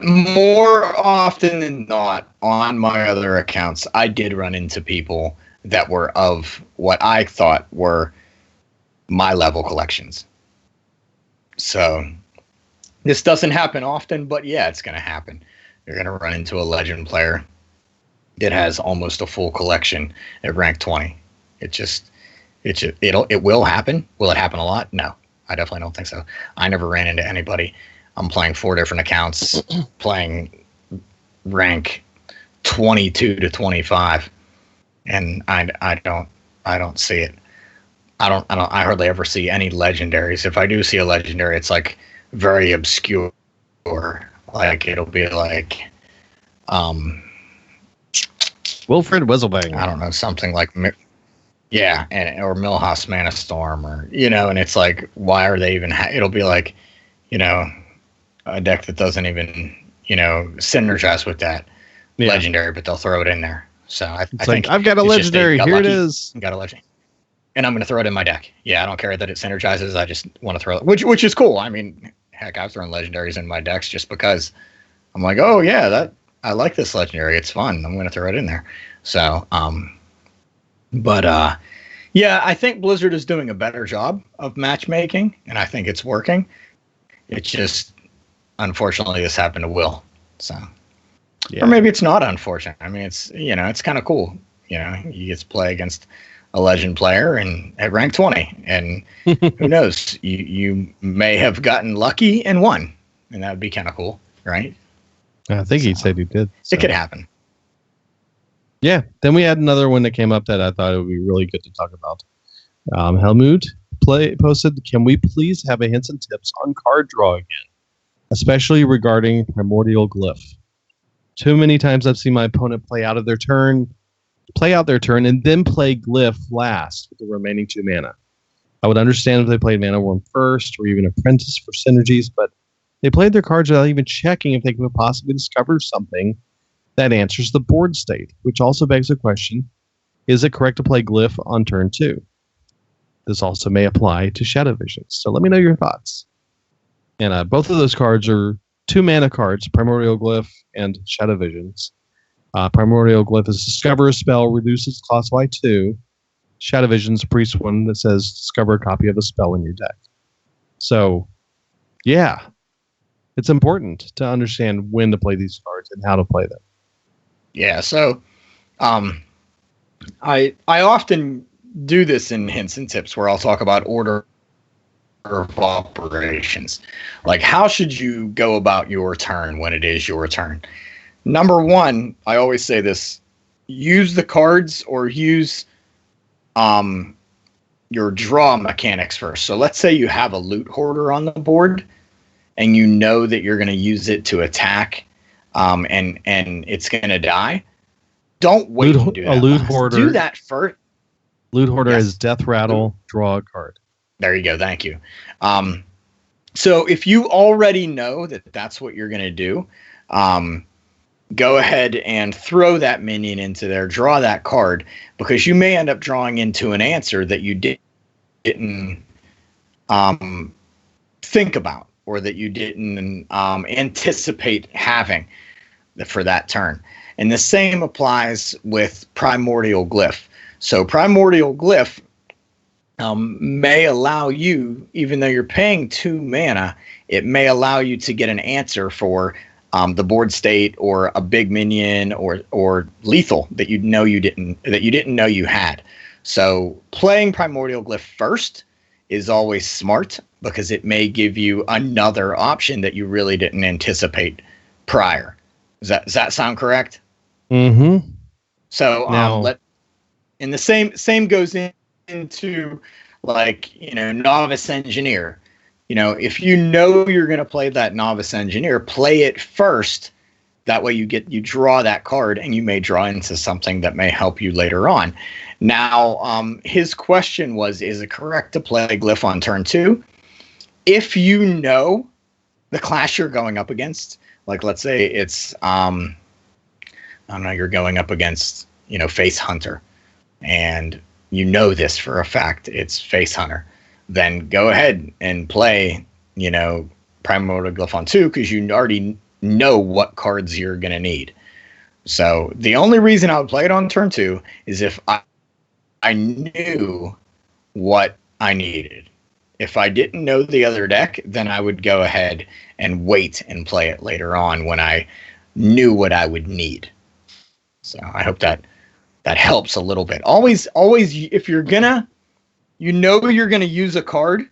more often than not, on my other accounts, I did run into people that were of what I thought were my level collections. So this doesn't happen often, but yeah, it's gonna happen. You're gonna run into a Legend player that has almost a full collection at rank 20. It will happen. Will it happen a lot? No, I definitely don't think so. I never ran into anybody. I'm playing 4 different accounts, playing rank 22 to 25, and I don't see it. I hardly ever see any legendaries. If I do see a legendary, it's like very obscure. Like it'll be like Wilfred Whistlebanger. I don't know, something like or Milhouse Mana Storm, or and it's like, why are they even? It'll be like, a deck that doesn't even synergize with that legendary, but they'll throw it in there. So I think I've got a legendary. Here it is. Got a legend. And I'm going to throw it in my deck. Yeah, I don't care that it synergizes. I just want to throw it, which is cool. I mean, heck, I've thrown legendaries in my decks just because I'm like, oh yeah, I like this legendary. It's fun. I'm going to throw it in there. So, yeah, I think Blizzard is doing a better job of matchmaking, and I think it's working. It's just, unfortunately, this happened to Will. So, or maybe it's not unfortunate. I mean, it's it's kind of cool. You get to play against a Legend player and at rank 20, and who knows, you may have gotten lucky and won, and that would be kind of cool, right? I think he said he did. So. It could happen. Yeah. Then we had another one that came up that I thought it would be really good to talk about. Helmut posted, can we please have a hints and tips on card draw again, especially regarding Primordial Glyph? Too many times I've seen my opponent play out their turn, and then play Glyph last with the remaining 2 mana. I would understand if they played Mana Worm first or even Apprentice for synergies, but they played their cards without even checking if they could possibly discover something that answers the board state, which also begs the question, is it correct to play Glyph on turn 2? This also may apply to Shadow Visions. So let me know your thoughts. And both of those cards are 2 mana cards, Primordial Glyph and Shadow Visions. Primordial Glyph is discover a spell, reduces cost by 2. Shadow Visions, priest one that says discover a copy of a spell in your deck. So Yeah, it's important to understand when to play these cards and how to play them. Yeah, so I often do this in hints and tips where I'll talk about order of operations. Like, how should you go about your turn when it is your turn? Number one, I always say this: use the cards or use your draw mechanics first. So let's say you have a loot hoarder on the board, and you know that you're going to use it to attack, and it's going to die. Don't wait and do that. A loot last. hoarder. Do that first. Loot hoarder Yes. is death rattle, draw a card. There you go. Thank you. So if you already know that that's what you're going to do, go ahead and throw that minion into there, draw that card, because you may end up drawing into an answer that you didn't think about, or that you didn't anticipate having for that turn. And the same applies with Primordial Glyph. So Primordial Glyph may allow you, even though you're paying 2 mana, it may allow you to get an answer for the board state, or a big minion, or lethal that you didn't know you had. So playing Primordial Glyph first is always smart, because it may give you another option that you really didn't anticipate prior. Does that sound correct? Mm-hmm. So Now, and the same goes into, like, novice engineer. If you know you're going to play that novice engineer, play it first. That way you draw that card, and you may draw into something that may help you later on. Now, his question was, is it correct to play Glyph on turn 2? If you know the class you're going up against, like, let's say it's, I don't know, you're going up against, Face Hunter, and you know this for a fact, it's Face Hunter, then go ahead and play, Primordial Glyph on 2, because you already know what cards you're going to need. So the only reason I would play it on turn 2 is if I knew what I needed. If I didn't know the other deck, then I would go ahead and wait and play it later on when I knew what I would need. So I hope that helps a little bit. Always, if you're gonna, you're gonna use a card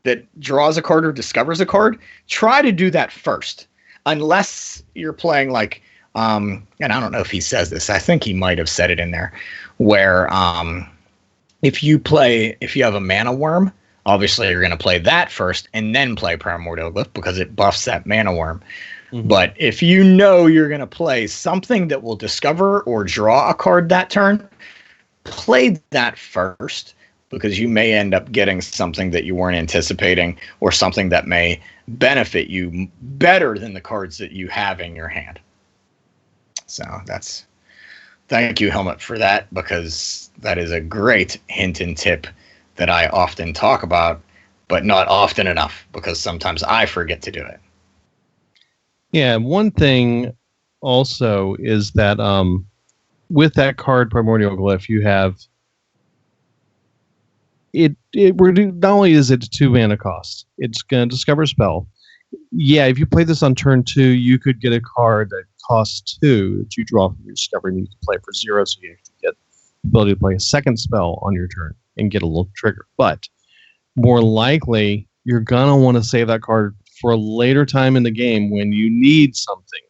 that draws a card or discovers a card, try to do that first. Unless you're playing like, and I don't know if he says this, I think he might have said it in there, where if you have a mana worm, obviously you're going to play that first and then play Primordial Glyph, because it buffs that mana worm. Mm-hmm. But if you know you're going to play something that will discover or draw a card that turn, play that first, because you may end up getting something that you weren't anticipating, or something that may benefit you better than the cards that you have in your hand. So thank you, Helmet, for that, because that is a great hint and tip that I often talk about, but not often enough, because sometimes I forget to do it. Yeah, one thing also is that with that card Primordial Glyph, you have it not only is it 2 mana cost, it's going to discover a spell. Yeah, if you play this on turn 2, you could get a card that costs 2 that you draw from your discovery, and you can play for 0, so you actually get the ability to play a second spell on your turn and get a little trigger. But more likely, you're going to want to save that card for a later time in the game when you need something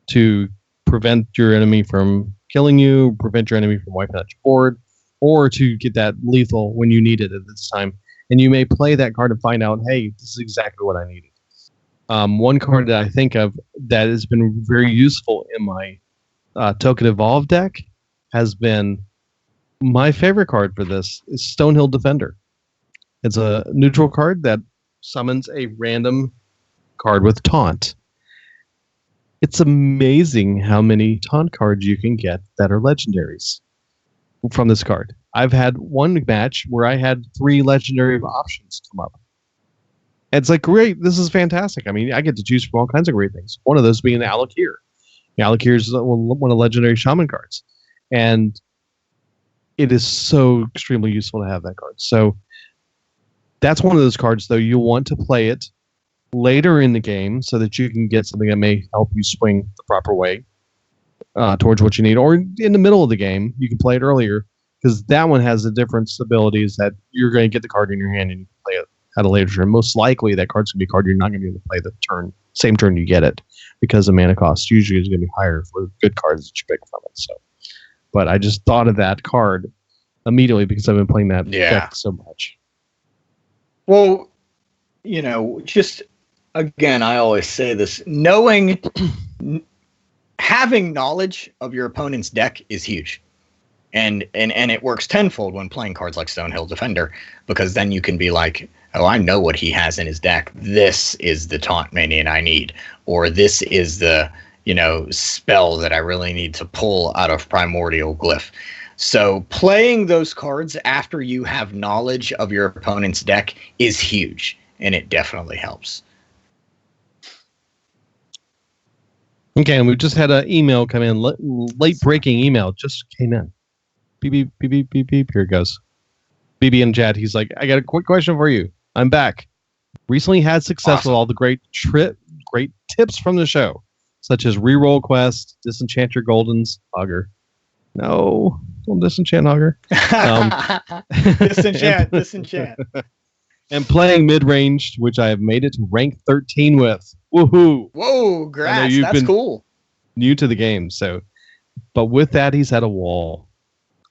to prevent your enemy from killing you, prevent your enemy from wiping out your board, or to get that lethal when you need it at this time. And you may play that card and find out, hey, this is exactly what I needed. One card that I think of that has been very useful in my Token Evolve deck has been my favorite card for this is Stonehill Defender. It's a neutral card that summons a random card with taunt. It's amazing how many taunt cards you can get that are legendaries from this card. I've had one match where I had 3 legendary options come up. It's like, great, this is fantastic. I mean, I get to choose from all kinds of great things. One of those being Alakir. Alakir is one of the legendary shaman cards. And it is so extremely useful to have that card. So that's one of those cards, though, you'll want to play it later in the game so that you can get something that may help you swing the proper way towards what you need. Or in the middle of the game, you can play it earlier because that one has the different abilities that you're going to get the card in your hand and you can play it at a later turn. Most likely, that card's going to be a card you're not going to be able to play the same turn you get it, because the mana cost usually is going to be higher for good cards that you pick from it. So, but I just thought of that card immediately because I've been playing that deck so much. Well, just again, I always say this: having knowledge of your opponent's deck is huge. And it works tenfold when playing cards like Stonehill Defender, because then you can be like, oh, I know what he has in his deck. This is the taunt minion I need, or this is the spell that I really need to pull out of Primordial Glyph. So playing those cards after you have knowledge of your opponent's deck is huge, and it definitely helps. Okay, and we just had an email come in, late breaking email just came in. Beep, beep, beep, beep, beep, beep. Here it goes. BB and Chad, he's like, I got a quick question for you. I'm back. Recently had success with all the great tips from the show, such as reroll quest, disenchant your Golden's Augur. No, don't disenchant Augur. Disenchant. And playing mid-ranged, which I have made it to rank 13 with. Woohoo! Whoa, grass, that's cool. New to the game, so. But with that, he's at a wall.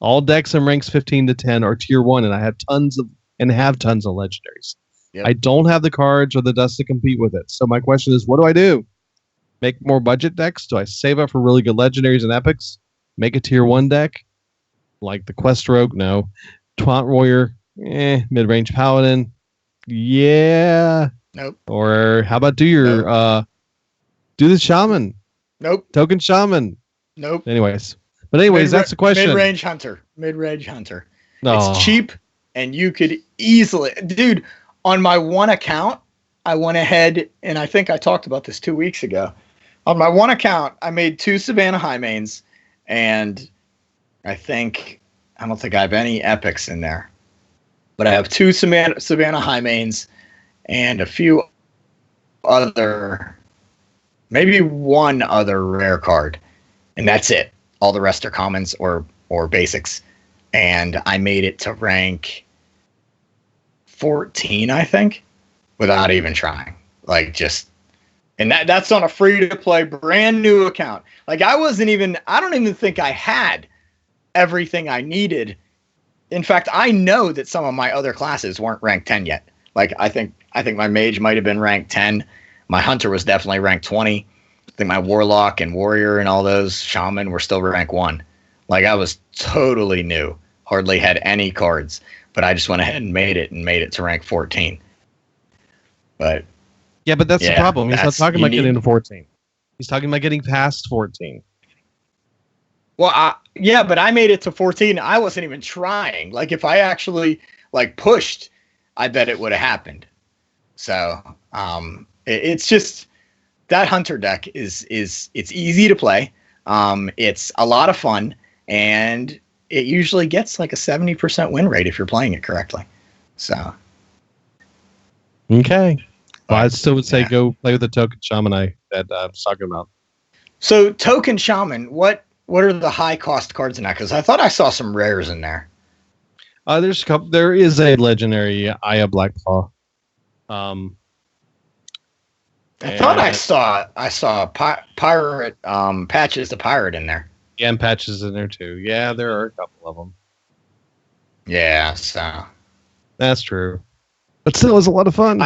All decks in ranks 15 to 10 are tier 1, and I have tons of legendaries. Yep. I don't have the cards or the dust to compete with it. So my question is, what do I do? Make more budget decks? Do I save up for really good legendaries and epics? Make a tier 1 deck? Like the Quest Rogue? No. Taunt Warrior? Mid-range Paladin? Yeah. Nope. Or how about do the Shaman? Nope. Token Shaman? Nope. Anyways, that's the question. Mid-range Hunter. No. It's cheap, and you could easily... Dude, on my one account, I went ahead, and I think I talked about this 2 weeks ago. On my one account, I made 2 Savannah High Mains, and I don't think I have any epics in there. But I have 2 Savannah High Mains, and a few other... Maybe one other rare card. And that's it. All the rest are commons or basics. And I made it to rank 14, I think, without even trying. And that's on a free-to-play brand new account. I don't even think I had everything I needed. In fact, I know that some of my other classes weren't ranked 10 yet. I think my mage might have been ranked 10. My hunter was definitely ranked 20. I think my warlock and warrior and all those shaman were still rank 1. I was totally new, hardly had any cards, but I just went ahead and made it to rank 14. But that's the problem. He's not talking about getting to 14. He's talking about getting past 14. Well, but I made it to 14. I wasn't even trying. If I actually pushed, I bet it would have happened. So it's just that hunter deck is it's easy to play. It's a lot of fun, and it usually gets a 70% win rate if you're playing it correctly. So okay, well, I still would say go play with the token shaman that I was talking about. So token shaman, what are the high cost cards in that? Because I thought I saw some rares in there. There's a couple. There is a legendary Aya Blackclaw. I thought I saw pirate Patches the pirate in there. Yeah, and Patches in there too. Yeah, there are a couple of them. Yeah, so that's true. But still, it's a lot of fun.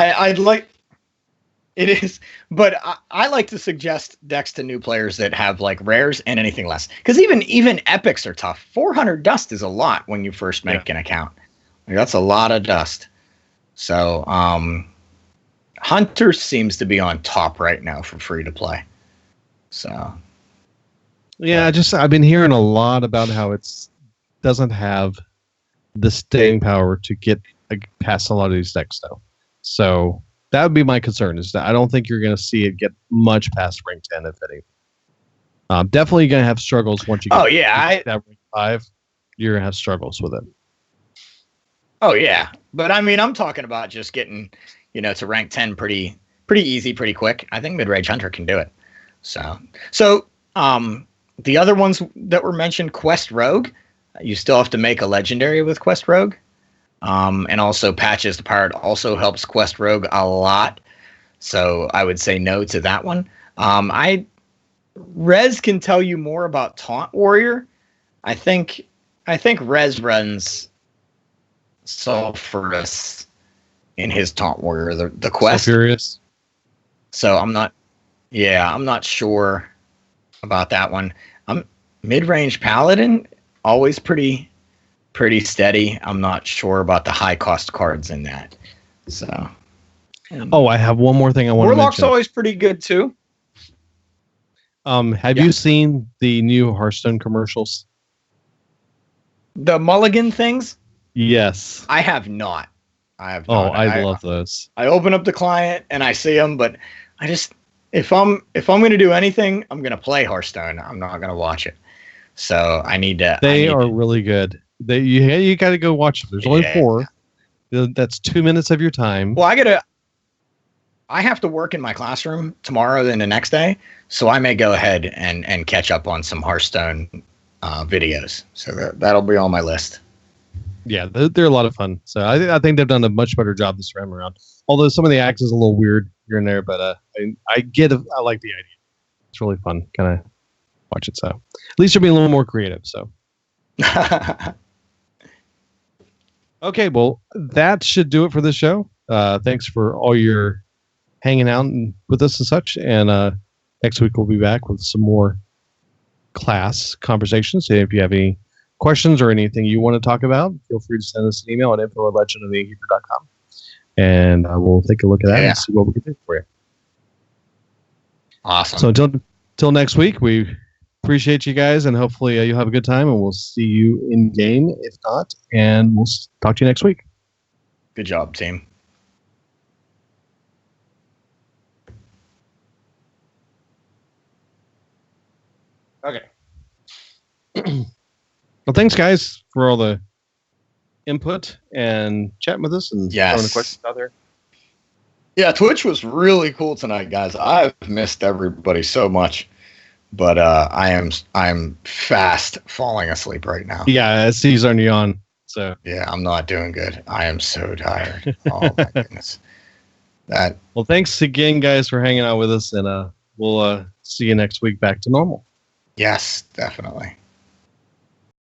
It is, but I like to suggest decks to new players that have rares and anything less, because even epics are tough. 400 dust is a lot when you first make an account. That's a lot of dust. So Hunter seems to be on top right now for free to play. So yeah, I've been hearing a lot about how it's doesn't have the staying power to get past a lot of these decks though. So that would be my concern, is that I don't think you're going to see it get much past rank 10, if any. Definitely going to have struggles once you get that rank 5. You're going to have struggles with it. Oh, yeah. But, I'm talking about just getting, to rank 10 pretty pretty easy, pretty quick. I think Mid-Range Hunter can do it. So the other ones that were mentioned, Quest Rogue, you still have to make a legendary with Quest Rogue. And also Patches the Pirate also helps Quest Rogue a lot. So I would say no to that one. Rez can tell you more about Taunt Warrior. I think Rez runs Sulfurous in his Taunt Warrior, the quest. Sulfurious. So I'm not sure about that one. Mid-range Paladin, always pretty steady. I'm not sure about the high cost cards in that. So Oh, I have one more thing I want to Warlock's mention. always pretty good too. Have you seen the new Hearthstone commercials? The Mulligan things? Yes. I have not. I love those. I open up the client and I see them, but I just if I'm going to do anything, I'm going to play Hearthstone. I'm not going to watch it. So I need to. They are really good. You got to go watch them. There's only 4. That's 2 minutes of your time. Well, I have to work in my classroom tomorrow and the next day, so I may go ahead and catch up on some Hearthstone videos. So that'll be on my list. Yeah, they're a lot of fun. So I think they've done a much better job this time around. Although some of the acts is a little weird here and there, but I like the idea. It's really fun. Kind of watch it. So at least you're being a little more creative. So okay, well that should do it for this show. Thanks for all your hanging out with us and such. And next week we'll be back with some more class conversations. So if you have any questions or anything you want to talk about, feel free to send us an email at info@legendofthegatekeeper.com, and we'll take a look at that and see what we can do for you. Awesome. So until next week, we appreciate you guys, and hopefully you'll have a good time, and we'll see you in game. If not, and we'll talk to you next week. Good job, team. Okay. Well, thanks, guys, for all the input and chatting with us and throwing the questions out there. Yeah, Twitch was really cool tonight, guys. I've missed everybody so much, but I'm fast falling asleep right now. Yeah, I see you starting to yawn. So yeah, I'm not doing good. I am so tired. Oh my goodness. Well, thanks again, guys, for hanging out with us, and we'll see you next week back to normal. Yes, definitely.